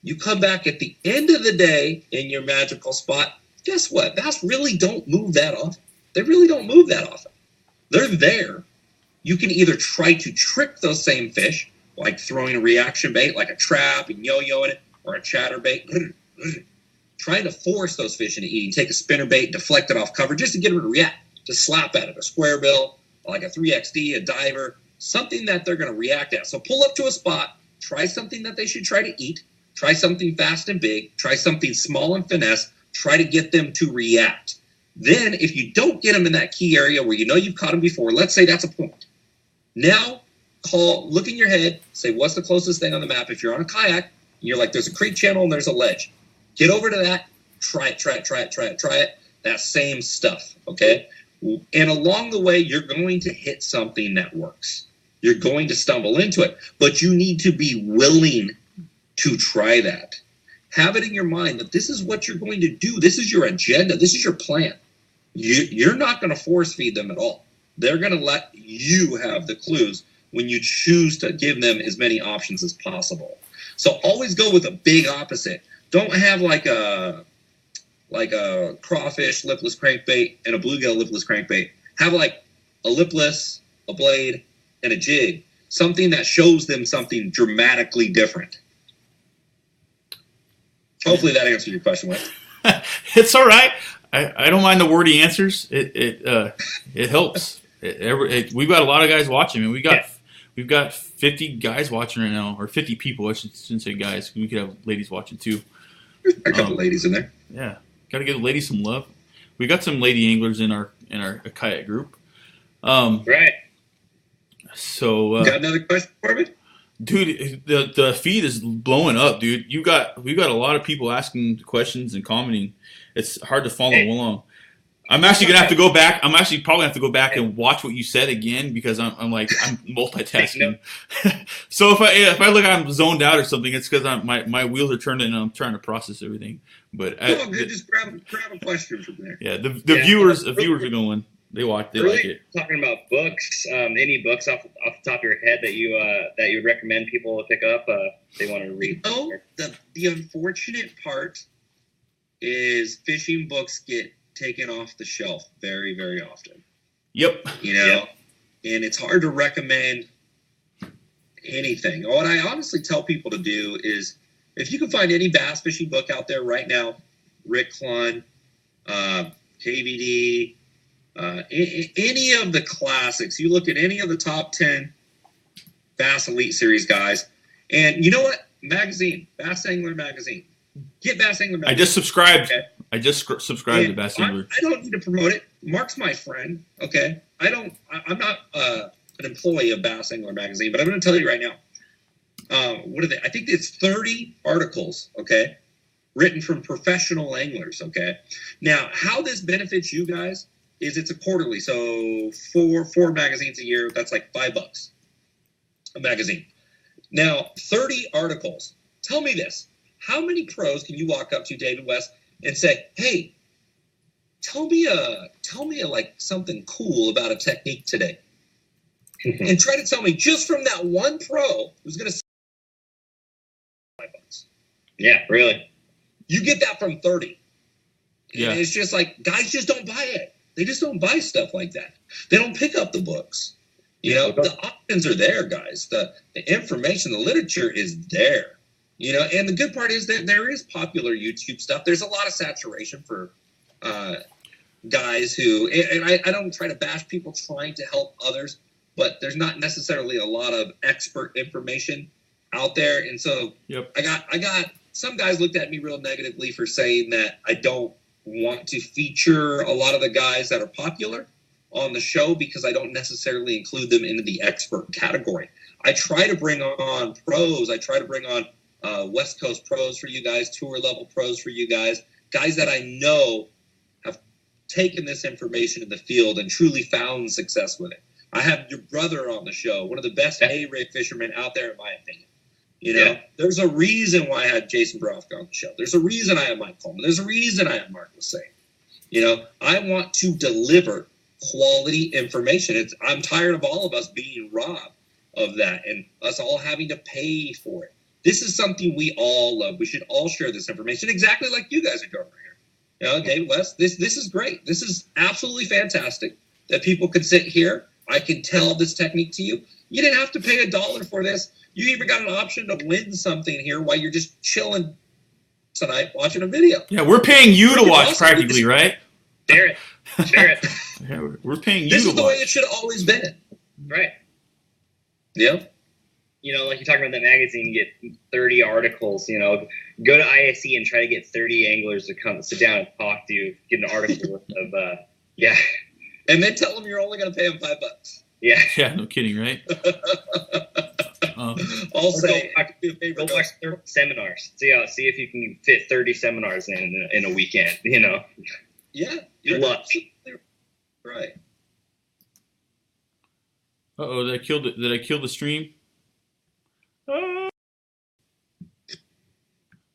you come back at the end of the day in your magical spot. Guess what? Bass really don't move that often. They really don't move that often. They're there. You can either try to trick those same fish, like throwing a reaction bait, like a trap and yo-yoing it, or a chatterbait, trying to force those fish into eating. Take a spinner bait, deflect it off cover, just to get them to react, to slap at it, a square bill, like a 3XD, a diver, something that they're going to react at. So pull up to a spot, try something that they should try to eat, try something fast and big, try something small and finesse, try to get them to react. Then, if you don't get them in that key area where you know you've caught them before, let's say that's a point. Now, look in your head, say, what's the closest thing on the map? If you're on a kayak, and you're like, there's a creek channel and there's a ledge. Get over to that, try it. That same stuff, okay? And along the way, you're going to hit something that works. You're going to stumble into it, but you need to be willing to try that. Have it in your mind that this is what you're going to do. This is your agenda. This is your plan. You're not going to force feed them at all. They're going to let you have the clues when you choose to give them as many options as possible. So always go with a big opposite. Don't have like a crawfish lipless crankbait and a bluegill lipless crankbait. Have like a lipless, a blade, and a jig. Something that shows them something dramatically different. Hopefully that answered your question, Wes. It's all right. I don't mind the wordy answers. It helps. We've got a lot of guys watching. I mean, we've got 50 guys watching right now, or 50 people. I shouldn't say guys. We could have ladies watching too. There's a couple ladies in there. Yeah, got to give the ladies some love. We got some lady anglers in our kayak group. Right. So got another question for me? Dude, the feed is blowing up, dude. We've got a lot of people asking questions and commenting. It's hard to follow along. I'm actually gonna have to go back. I'm actually probably have to go back and watch what you said again because I'm multitasking. So if I look I'm zoned out or something, it's because my wheels are turning and I'm trying to process everything. But just grab a question from there. Yeah, the viewers are going. They like it. Talking about books, any books off the top of your head that you would recommend people to pick up if they want to read? Oh, the unfortunate part is fishing books get taken off the shelf very, very often. Yep. And it's hard to recommend anything. What I honestly tell people to do is, if you can find any bass fishing book out there right now, Rick Clunn, KVD, any of the classics, you look at any of the top 10 Bass Elite Series guys, and you know what? Bass Angler Magazine. Get Bass Angler Magazine. I just subscribed. Okay? I just subscribed to Bass Angler. I don't need to promote it. Mark's my friend, okay? I'm not an employee of Bass Angler Magazine, but I'm going to tell you right now. What are they? I think it's 30 articles, okay, written from professional anglers, okay? Now, how this benefits you guys is it's a quarterly, so four magazines a year, that's like $5 a magazine. Now, 30 articles. Tell me this. How many pros can you walk up to, David West, and say, hey, tell me like something cool about a technique today? And try to tell me just from that one pro who's going to say $5. Yeah, really. You get that from 30. Yeah. And it's just like, guys just don't buy it. They just don't buy stuff like that. They don't pick up the books. The options are there, guys. The information, the literature is there. You know, and the good part is that there is popular YouTube stuff. There's a lot of saturation for guys who, and I don't try to bash people trying to help others, but there's not necessarily a lot of expert information out there. And so I got some guys looked at me real negatively for saying that I don't want to feature a lot of the guys that are popular on the show because I don't necessarily include them into the expert category. I try to bring on pros. I try to bring on West Coast pros for you guys, tour level pros for you guys that I know have taken this information in the field and truly found success with it. I have your brother on the show, one of the best A-rig fishermen out there, in my opinion. You know, there's a reason why I had Jason Borofka on the show. There's a reason I have Mike Coleman. There's a reason I have Mark Lassay. You know, I want to deliver quality information. I'm tired of all of us being robbed of that and us all having to pay for it. This is something we all love. We should all share this information exactly like you guys are doing right here. You know, Dave West, this is great. This is absolutely fantastic that people could sit here. I can tell this technique to you. You didn't have to pay $1 for this. You even got an option to win something here while you're just chilling tonight watching a video. Yeah, we're paying you to watch practically, right? Share it. Yeah, we're paying you to watch. This is the way it should have always been. Right. Yeah. You know, like you're talking about that magazine, you get 30 articles, you know, go to ISE and try to get 30 anglers to come sit down and talk to you, get an article of, And then tell them you're only going to pay them $5. Yeah. Yeah, no kidding, right? I'll say, go watch 30 seminars. See if you can fit 30 seminars in a weekend, you know? Yeah. Good luck. Right. Uh-oh, did I kill the stream?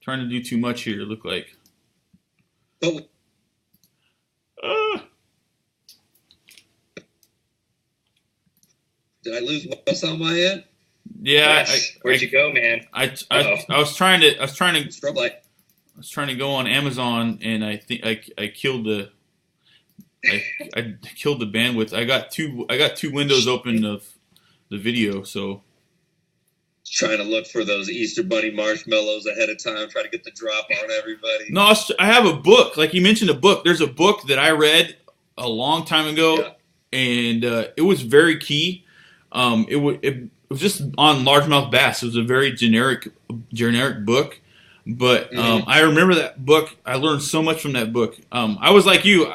Trying to do too much here, it looked like. Oh. Did I lose Wes on my end? Yeah. Where'd you go, man? I was trying to strobe light. I was trying to go on Amazon, and I think I killed the bandwidth. I got two windows open of the video, so trying to look for those Easter Bunny marshmallows ahead of time, try to get the drop on everybody. No, I have a book. Like you mentioned, a book. There's a book that I read a long time ago, and it was very key. It was just on largemouth bass. It was a very generic book. But I remember that book. I learned so much from that book. I was like you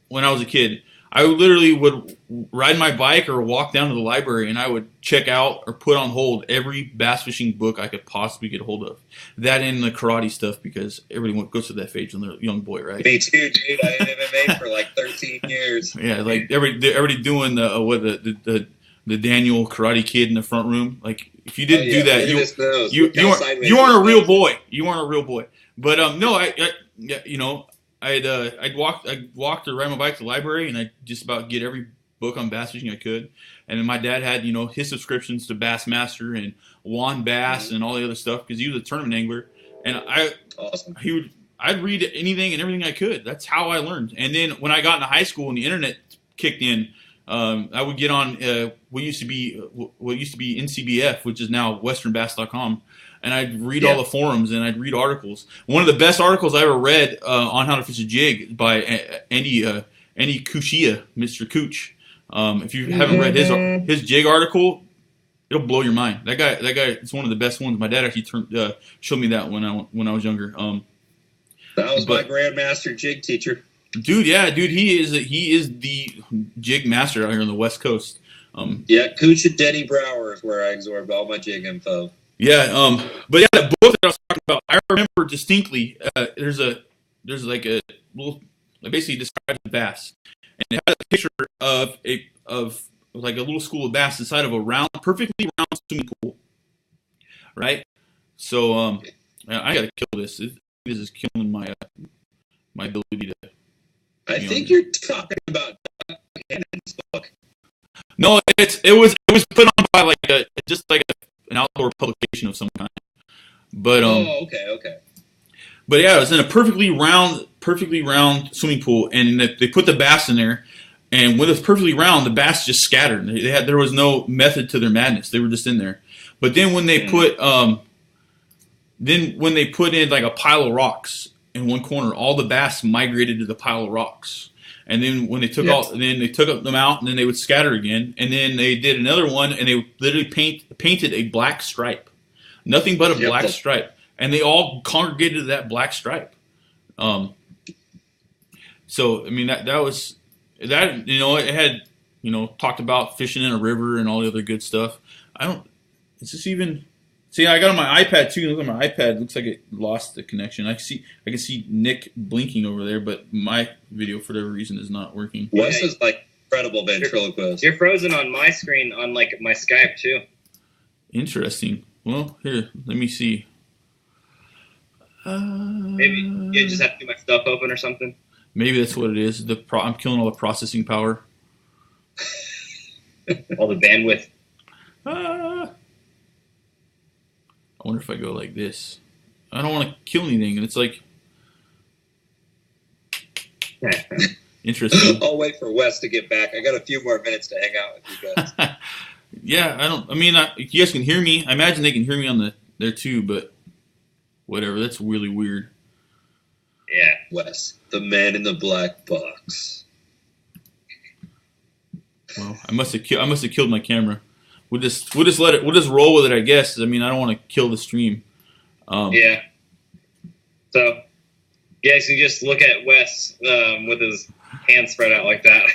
when I was a kid. I literally would ride my bike or walk down to the library, and I would check out or put on hold every bass fishing book I could possibly get a hold of. That and the karate stuff, because everybody goes to that phase when they're a young boy, right? Me too, dude. I did MMA for like 13 years. Yeah, like everybody doing the Daniel Karate Kid in the front room. Like if you didn't do that, you weren't a real boy. You weren't a real boy. But no, I'd walk to ride my bike to the library, and I'd just about get every book on bass fishing I could. And then my dad had, his subscriptions to Bassmaster and Juan Bass and all the other stuff, because he was a tournament angler. And I'd read anything and everything I could. That's how I learned. And then when I got into high school and the internet kicked in, I would get on what used to be NCBF, which is now WesternBass.com, and I'd read all the forums and I'd read articles. One of the best articles I ever read on how to fish a jig by Andy Kuchia, Mr. Cooch. If you haven't read his jig article, it'll blow your mind. That guy is one of the best ones. My dad actually showed me that when I was younger. That was my grandmaster jig teacher. Dude, he is the jig master out here on the West Coast. Cooch and Denny Brower is where I absorbed all my jig info. Yeah, but yeah, the book that I was talking about, I remember distinctly. There's like a little, basically describes the bass, and it has a picture of like a little school of bass inside of a perfectly round swimming pool, right? So I gotta kill this. This is killing my ability to. I think you're talking about Hannon's book. No, it was put on by an outdoor publication of some kind. But okay. But yeah, it was in a perfectly round swimming pool, and they put the bass in there, and when it was perfectly round, the bass just scattered. There was no method to their madness. They were just in there. But then when they put then when they put in like a pile of rocks in one corner, all the bass migrated to the pile of rocks. And then when they took them out, and then they would scatter again. And then they did another one, and they literally painted a black stripe, nothing but a black stripe, and they all congregated to that black stripe. So I mean that was that. It had talked about fishing in a river and all the other good stuff. Is this even? See, I got on my iPad too. Look at my iPad. It looks like it lost the connection. I can see Nick blinking over there, but my video for whatever reason is not working. Wes is like incredible ventriloquist. You're frozen on my screen on like my Skype too. Interesting. Well, here, let me see. Maybe you just have to get my stuff open or something. Maybe that's what it is. I'm killing all the processing power. All the bandwidth. I wonder if I go like this. I don't want to kill anything, and it's like interesting. I'll wait for Wes to get back. I got a few more minutes to hang out with you guys. Yeah, you guys can hear me. I imagine they can hear me on there too, but whatever. That's really weird. Yeah, Wes, the man in the black box. Well, I must have killed my camera. We'll just roll with it, I guess. I mean, I don't want to kill the stream. Yeah. So, you guys can just look at Wes with his hands spread out like that.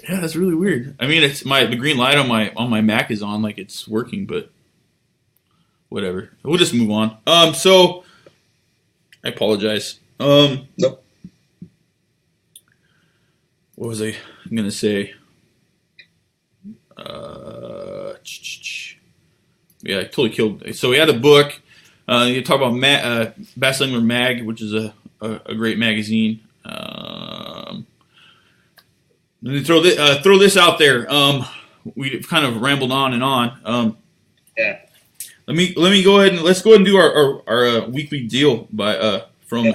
Yeah, that's really weird. I mean, the green light on my Mac is on, like it's working, but whatever. We'll just move on. So I apologize. Nope. What was I gonna say? Yeah, I totally killed. So we had a book. You talk about Bass Angler Mag, which is a great magazine. Let me throw this out there. We've kind of rambled on and on. Yeah. Let me go ahead and let's go ahead and do our weekly deal from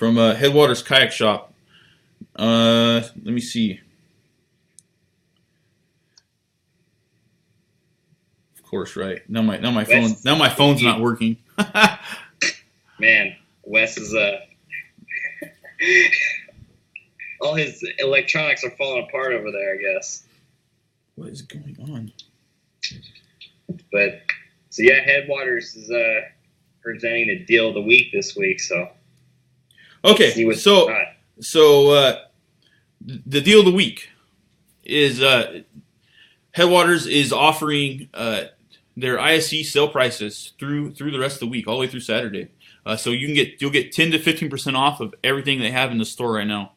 Headwaters Kayak Shop. Let me see. Of course, right now my phone's not working. Man, Wes is all his electronics are falling apart over there, I guess. What is going on? But so yeah, Headwaters is presenting the deal of the week this week. So okay, so the deal of the week is Headwaters is offering their ISC sale prices through the rest of the week, all the way through Saturday. So you'll get 10 to 15% off of everything they have in the store right now,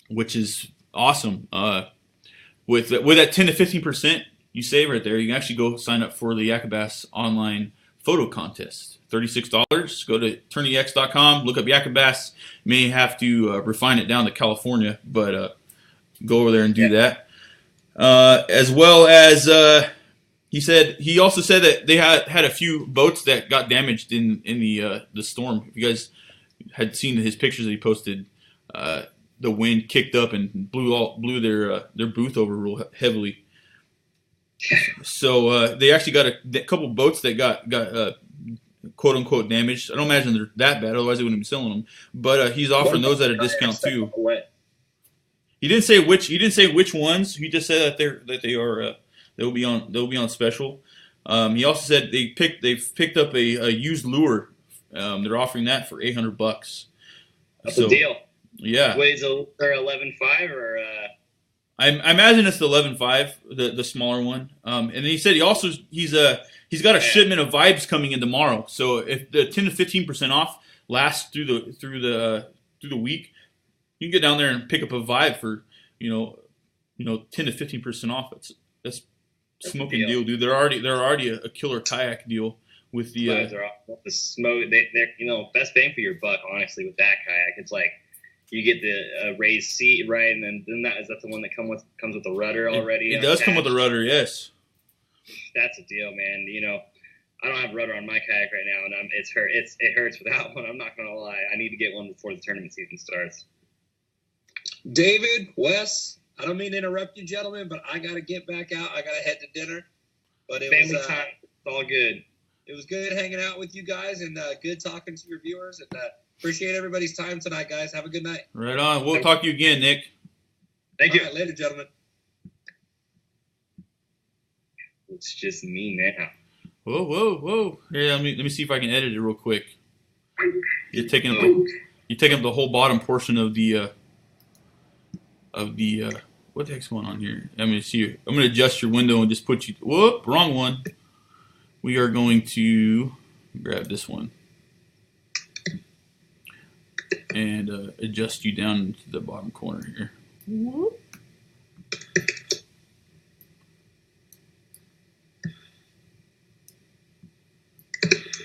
which is awesome. With that 10 to 15% you save right there, you can actually go sign up for the Yakabass online photo contest. $36. Go to tourneyx.com, look up Yakabass. You may have to refine it down to California, but go over there and do that. As well as he also said that they had a few boats that got damaged in the storm. If you guys had seen his pictures that he posted, the wind kicked up and blew their booth over real heavily. So they actually got a couple boats that got quote unquote damaged. I don't imagine they're that bad, otherwise they wouldn't be selling them. But he's offering those at a discount too. He didn't say which ones. He just said that they'll be on special. He also said they've picked up a used lure. They're offering that for $800. That's a deal. Yeah. Wait, is it 11.5 or? I imagine it's the 11.5, the smaller one. And then he said he's got a shipment of vibes coming in tomorrow. So if the 10 to 15% off lasts through the week, you can get down there and pick up a vibe for 10 to 15% off. That's smoking deal, dude. They're already a killer kayak deal with the vibes are off. The smoke. They're best bang for your buck. Honestly, with that kayak, it's like you get the raised seat, right, and then is that the one that comes with the rudder already? It does come with a rudder, yes. That's a deal, man. I don't have rudder on my kayak right now, and it hurts without one. I'm not gonna lie. I need to get one before the tournament season starts. David, Wes, I don't mean to interrupt you, gentlemen, but I got to get back out. I got to head to dinner. But it family was time. all good. It was good hanging out with you guys and good talking to your viewers. And appreciate everybody's time tonight, guys. Have a good night. Right on. We'll talk to you again, Nick. Thank you. All right, later, gentlemen. It's just me now. Whoa. Yeah, let me see if I can edit it real quick. You're taking up the whole bottom portion of the what the heck's going on here? I'm gonna adjust your window and just put you. Whoop, wrong one. We are going to grab this one and adjust you down to the bottom corner here. Whoop.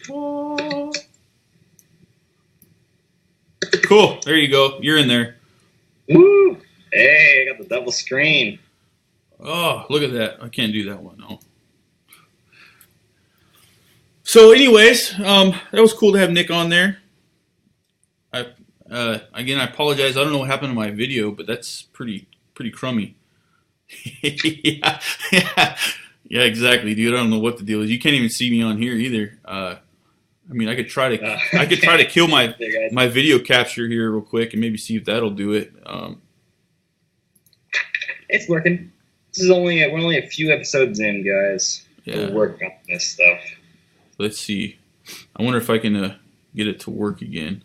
Whoa. Cool. There you go. You're in there. Woo! Hey, I got the double screen. Oh, look at that. I can't do that one, no. So anyways, that was cool to have Nick on there. Again, I apologize. I don't know what happened to my video, but that's pretty crummy. yeah, exactly, dude. I don't know what the deal is. You can't even see me on here either. I mean, I could try to kill my video capture here real quick and maybe see if that'll do it. It's working. We're only a few episodes in, guys. Yeah. We're working on this stuff. Let's see. I wonder if I can get it to work again.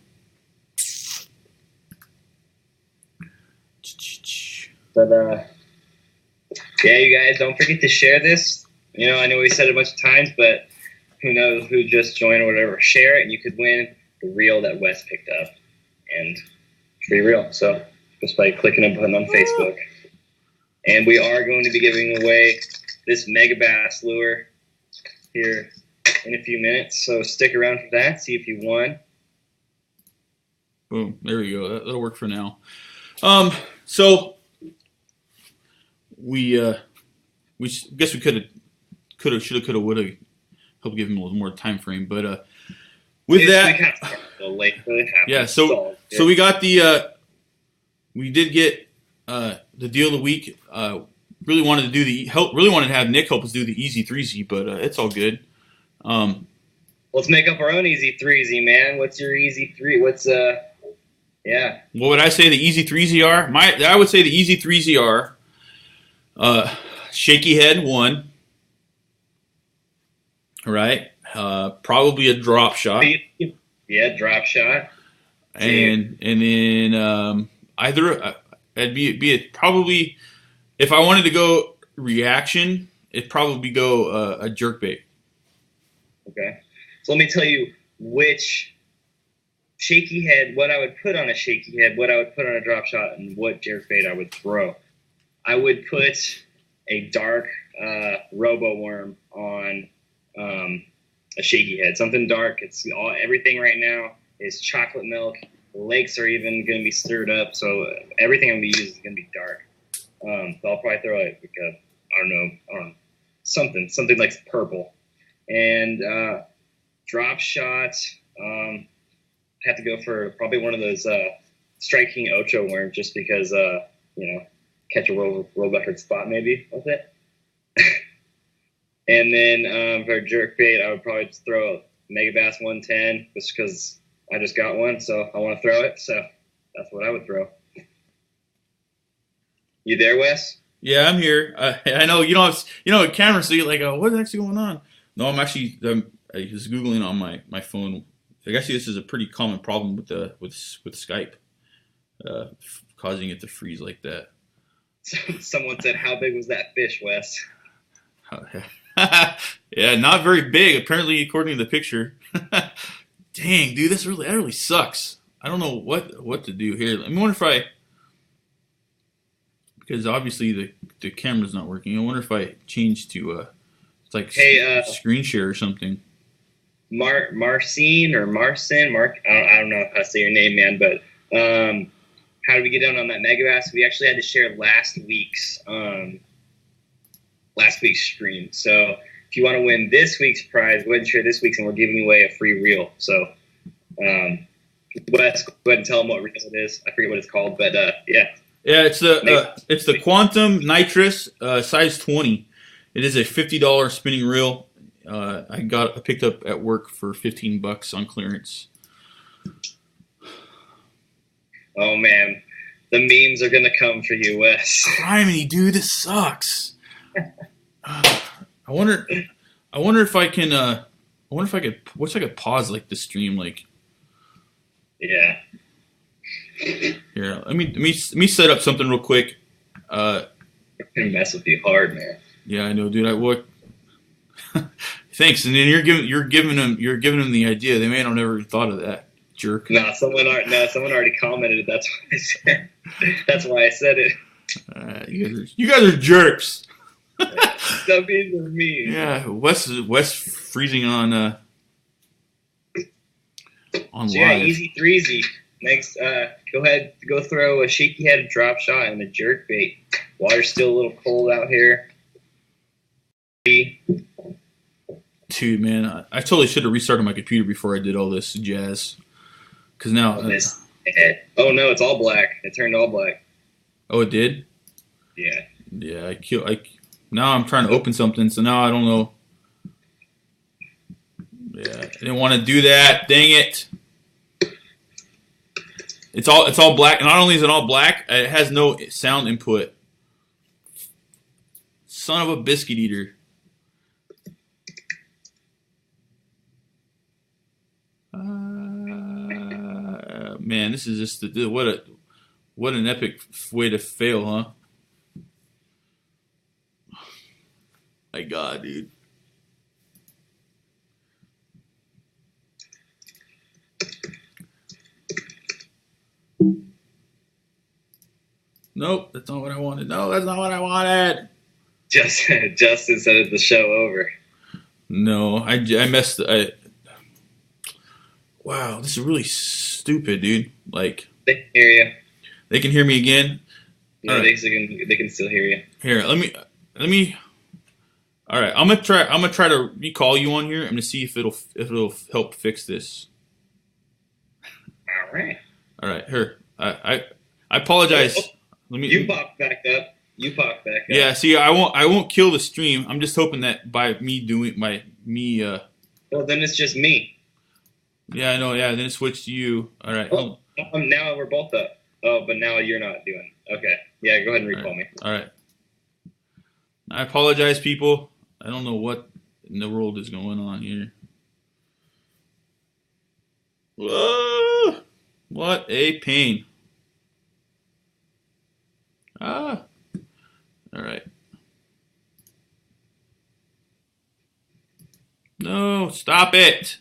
But yeah, you guys don't forget to share this. You know, I know we said it a bunch of times, but who knows who just joined or whatever. Share it, and you could win the reel that Wes picked up, and free reel. So just by clicking a button on Facebook. And we are going to be giving away this Mega Bass lure here in a few minutes. So stick around for that. See if you won. Boom. There we go. That'll work for now. So we guess we could have, should have, would have helped give him a little more time frame. But with that, kind of a little late, but it happened. yeah. So we got we did get the deal of the week. Really wanted to have Nick help us do the Easy 3Z, but it's all good. Let's make up our own Easy 3Z, man. What's your Easy 3? Yeah. What would I say the Easy 3Z are? I would say the Easy 3Z are shaky head 1, right? Probably a drop shot. Yeah, drop shot. And then either it'd be probably, if I wanted to go reaction, it'd probably go a jerkbait. Okay. So let me tell you which shaky head, what I would put on a shaky head, what I would put on a drop shot, and what jerkbait I would throw. I would put a dark robo worm on a shaky head, something dark. Everything right now is chocolate milk. The lakes are even going to be stirred up, so everything I'm going to be using is going to be dark. So I'll probably throw I don't know, something like purple. And drop shot, have to go for probably one of those Strike King Ocho worms, just because catch a world record spot maybe with it. And then for jerkbait, I would probably just throw Mega Bass 110, just because I just got one, so I want to throw it. So that's what I would throw. You there, Wes? Yeah, I'm here. I know you don't have, a camera, so you're like, oh, what's actually going on? No, I'm actually I was Googling on my phone. I guess this is a pretty common problem with Skype, causing it to freeze like that. Someone said, "How big was that fish, Wes?" Yeah, not very big, apparently, according to the picture. Dang, dude, that really sucks. I don't know what to do here. I wonder if because obviously the camera's not working. I wonder if I change to screen share or something. Marcin or Marcin, I don't know how to say your name, man, but how did we get down on that Mega Bass? We actually had to share last week's stream. So if you want to win this week's prize, go ahead and share this week's, and we're giving away a free reel. So Wes, go ahead and tell them what reel it is. I forget what it's called, but yeah. Yeah, it's the Quantum Nitrous size 20. It is a $50 spinning reel. I picked up at work for $15 on clearance. Oh man, the memes are gonna come for you, Wes. Criminy, dude, this sucks. I wonder if I can. I wonder if I could. Wish I could pause like the stream. Like, Yeah. here, let me set up something real quick. I'm gonna mess with you hard, man. Yeah, I know, dude. Thanks, and then you're giving them the idea. They may not have never thought of that, jerk. No, someone already commented it. That's why I said. That's why I said it. You guys are jerks. Some people are mean. Yeah, Wes freezing on So live. yeah, easy threesy. Next, go ahead, go throw a shaky headed drop shot and a jerk bait. Water's still a little cold out here. Dude, man, I totally should have restarted my computer before I did all this jazz. Because now, Oh no, it's all black. It turned all black. oh, it did. Yeah. Yeah, now I'm trying to open something, so now I don't know. Yeah, I didn't want to do that. Dang it! It's all black. Not only is it all black, it has no sound input. Son of a biscuit eater. Man, this is just what an epic way to fail, huh? My God, dude. Nope, that's not what I wanted. No, that's not what I wanted. Justin said it's the show over. No, I messed. Wow, this is really stupid, dude. Like, They can hear you. they can hear me again. Yeah, All right. they can still hear you. Here, let me. All right, I'm gonna try to recall you on here. I'm gonna see if it'll help fix this. All right. All right, here. I apologize. Let me. You popped back up. Yeah, see, I won't kill the stream. I'm just hoping that by me doing me. Well, then it's just me. Yeah, I know. Yeah, then it switched to you. All right. Oh, now we're both up. Oh, but now you're not doing. Okay. Yeah, go ahead and recall me. All right. I apologize, people. I don't know what in the world is going on here. Whoa! What a pain. Ah. All right. No, stop it.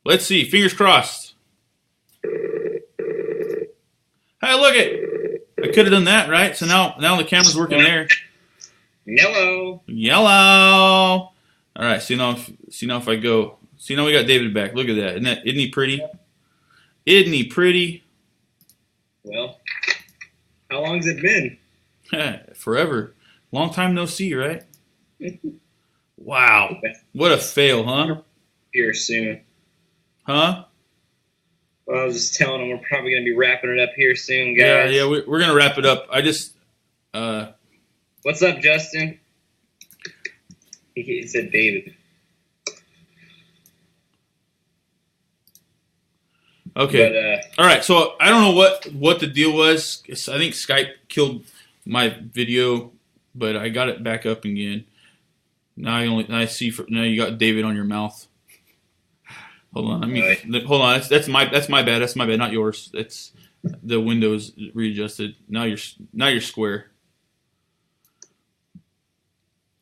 Let's see. Fingers crossed. Hey, look it. I could have done that, right? So now the camera's working there. Yellow. Yellow. All right. See now if I go. See now we got David back. Look at that. Isn't he pretty? Isn't he pretty? Well, how long's it been? Forever. Long time no see, right? Wow. What a fail, huh? Here soon. Huh? Well, I was just telling them we're probably going to be wrapping it up here soon, guys. Yeah, we're going to wrap it up. I just... What's up, Justin? He said David. Okay. But, all right, so I don't know what the deal was. I think Skype killed my video, but I got it back up again. Now I see. Now you got David on your mouth. Hold on. Hold on. That's my bad. That's my bad. Not yours. That's the Windows readjusted. Now you're square.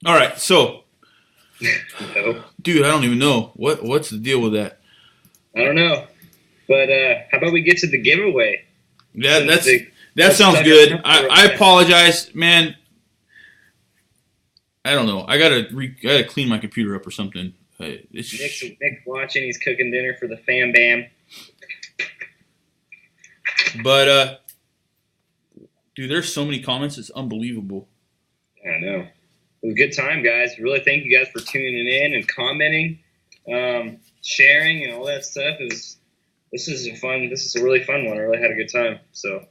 All right. So, no. Dude, I don't even know what's the deal with that. I don't know. But how about we get to the giveaway? Yeah, that sounds good. I apologize, man. I don't know. I gotta clean my computer up or something. Nick's watching. He's cooking dinner for the fam bam. But dude, there's so many comments. It's unbelievable. I know. It was a good time, guys. Really thank you guys for tuning in and commenting, sharing, and all that stuff. This is a really fun one. I really had a good time. So,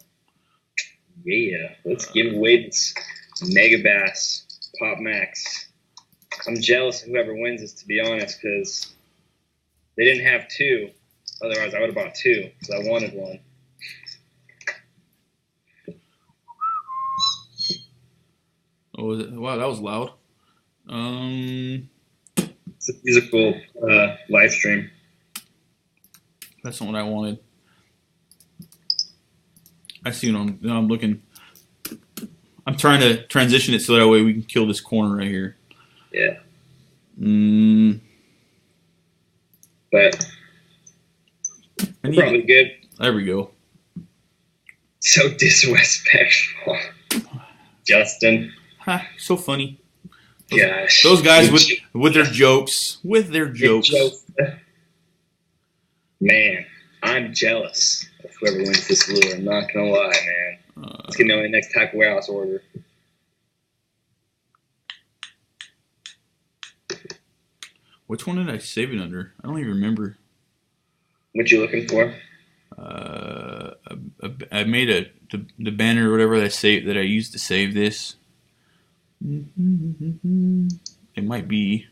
yeah, let's give away this Mega Bass Pop Max. I'm jealous of whoever wins this, to be honest, because they didn't have two. Otherwise, I would have bought two because I wanted one. Oh, wow, that was loud. It's a musical live stream. That's not what I wanted. I see what I'm looking. I'm trying to transition it so that way we can kill this corner right here. Yeah. But probably good. There we go. So disrespectful. Justin. Ha, so funny. Gosh. Those guys with their jokes. With their jokes. Man, I'm jealous of whoever wins this lure. I'm not going to lie, man. It's going to be my next Tackle Warehouse order. Which one did I save it under? I don't even remember. What you looking for? I made the banner or whatever that I used to save this. It might be.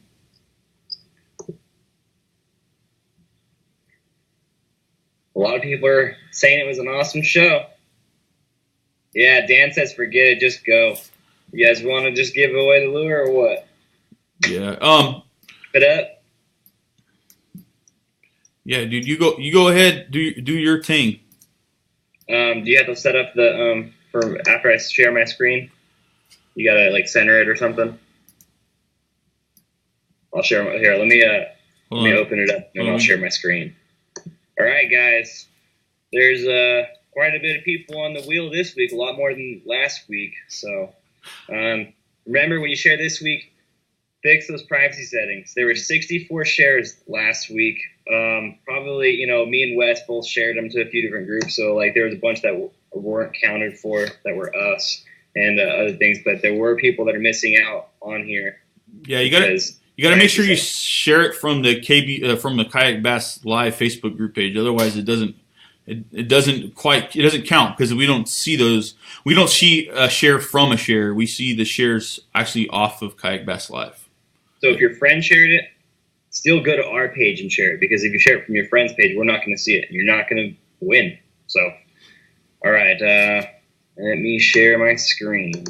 A lot of people are saying it was an awesome show. Yeah, Dan says forget it, just go. You guys want to just give away the lure or what? Yeah. Put up. Yeah, dude, you go ahead, do your thing. Do you have to set up the for after I share my screen? You gotta like center it or something. I'll share here. Let me open it up and I'll share my screen. All right, guys. There's quite a bit of people on the wheel this week, a lot more than last week. So remember, when you share this week, fix those privacy settings. There were 64 shares last week. Probably, me and Wes both shared them to a few different groups. So like there was a bunch that weren't counted for that were us and other things. But there were people that are missing out on here. Yeah, you gotta make sure you share it from the from the Kayak Bass Live Facebook group page. Otherwise, it doesn't count because we don't see those. We don't see a share from a share. We see the shares actually off of Kayak Bass Live. So if your friend shared it, still go to our page and share it, because if you share it from your friend's page, we're not going to see it. You're not going to win. So, all right, let me share my screen.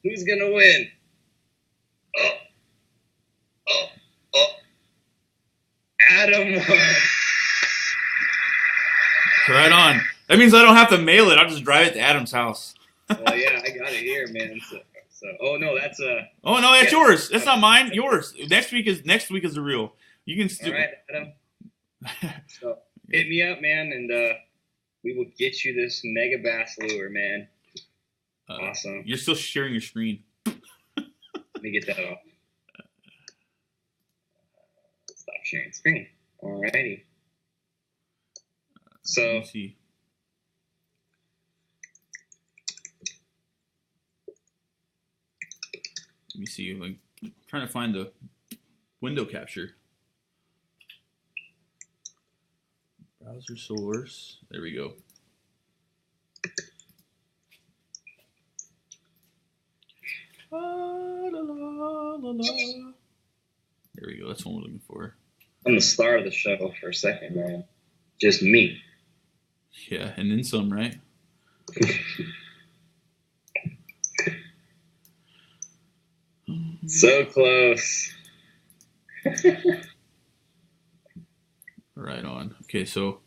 Who's going to win? Oh. Adam won. Right on. That means I don't have to mail it. I'll just drive it to Adam's house. Well, yeah, I got it here, man. So that's Oh no, that's yours. That's not mine. Yours. Next week is the real. You can. All right, Adam. So hit me up, man, and we will get you this mega bass lure, man. Awesome. You're still sharing your screen. Let me get that off. Stop sharing screen. Alrighty. So. Let me see. Let me see. Like, I'm trying to find the window capture. Browser source. There we go. There we go. That's what we're looking for. I'm the star of the show for a second, man. Just me. Yeah, and then some, right? So close. Right on. Okay, so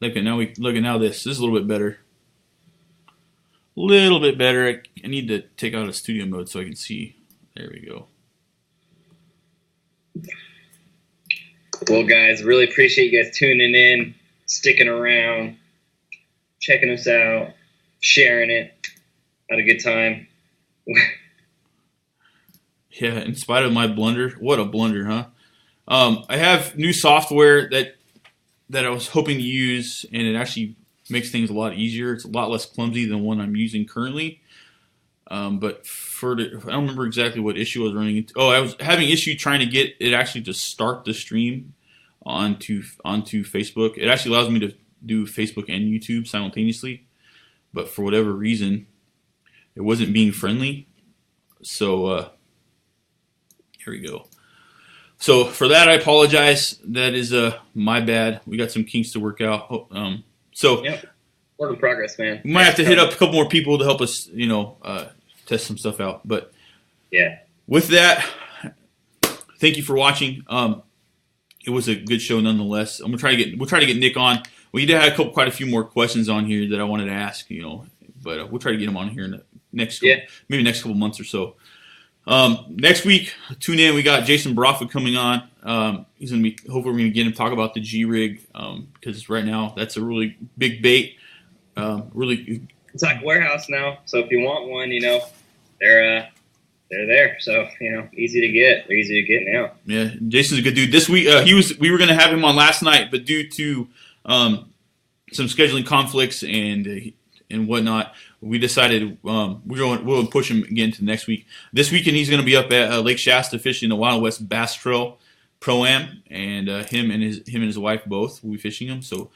look at now this is a little bit better. A little bit better. I need to take out a studio mode so I can see. There we go. Well, guys, really appreciate you guys tuning in, sticking around, checking us out, sharing it. Had a good time. Yeah, in spite of my blunder, what a blunder, huh? I have new software that I was hoping to use, and it actually makes things a lot easier. It's a lot less clumsy than one I'm using currently. But I don't remember exactly what issue I was running into. Oh, I was having issue trying to get it actually to start the stream onto Facebook. It actually allows me to do Facebook and YouTube simultaneously, but for whatever reason, it wasn't being friendly. So here we go. So for that, I apologize. That is my bad. We got some kinks to work out. So Yep. Work in progress, man. we might have to hit up a couple more people to help us, test some stuff out. But Yeah. with that, thank you for watching. It was a good show nonetheless. We'll try to get Nick on. We did have quite a few more questions on here that I wanted to ask, but we'll try to get him on here in the next couple months or so. Next week, tune in. We got Jason Barafa coming on. He's gonna be. Hopefully, we're gonna get him to talk about the G rig because right now that's a really big bait. Really, It's like a warehouse now. So if you want one, they're there. So easy to get. They're easy to get now. yeah. Jason's a good dude. This week, we were gonna have him on last night, but due to some scheduling conflicts and whatnot, we decided we'll push him again to next week. This weekend he's going to be up at Lake Shasta fishing the Wild West Bass Trail Pro-Am, and him and his wife both will be fishing them. So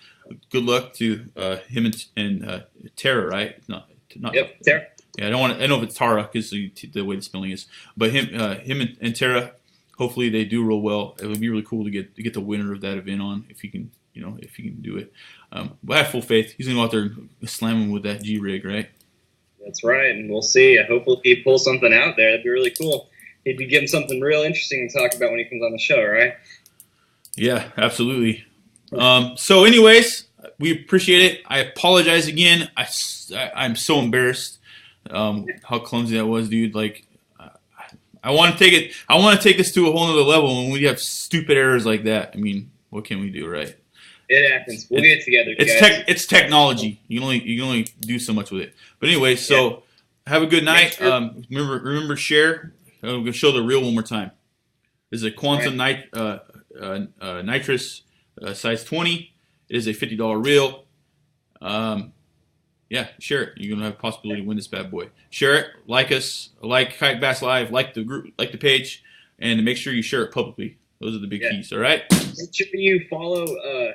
good luck to him and Tara, right? Not Yep, Tara. Yeah, I don't know if it's Tara because the way the spelling is, but him and Tara. Hopefully they do real well. It would be really cool to get the winner of that event on if he can do it. But I have full faith. He's going to go out there and slam him with that G-rig, right? That's right, and we'll see. Hopefully he pulls something out there. That'd be really cool. He'd be getting something real interesting to talk about when he comes on the show, right? Yeah, absolutely. So anyways, we appreciate it. I apologize again. I'm so embarrassed how clumsy that was, dude. Like, I want to take it. I want to take this to a whole nother level when we have stupid errors like that. I mean, what can we do, right? It happens. We'll get it together, guys. It's technology. You can only do so much with it. But anyway, so have a good night. Remember, share. I'm going to show the reel one more time. This is a Quantum Nitrous size 20. It is a $50 reel. Share it. You're going to have a possibility to win this bad boy. Share it. Like us. Like Kayak Bass Live. Like the group. Like the page. And make sure you share it publicly. Those are the big keys, all right? Make sure you follow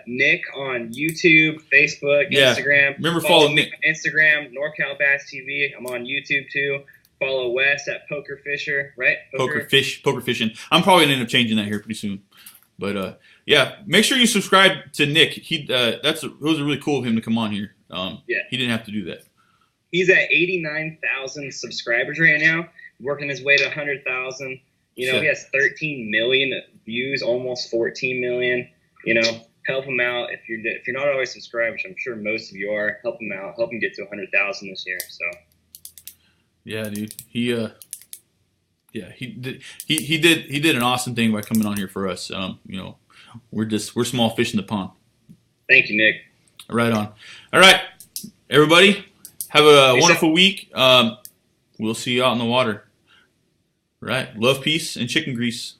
Nick on YouTube, Facebook, Instagram. Remember, follow Nick on Instagram, NorCal Bass TV. I'm on YouTube too. Follow Wes at Poker Fisher, right? Poker Fishing. I'm probably gonna end up changing that here pretty soon. But make sure you subscribe to Nick. It was really cool of him to come on here. He didn't have to do that. He's at 89,000 subscribers right now, working his way to 100,000. He has 13 million views, almost 14 million. Help him out if you're not always subscribed, which I'm sure most of you are. Help him out. Help him get to 100,000 this year. So. Yeah, dude. He did an awesome thing by coming on here for us. We're small fish in the pond. Thank you, Nick. Right on. All right, everybody. Have a wonderful week. We'll see you out in the water. Right. Love, peace, and chicken grease.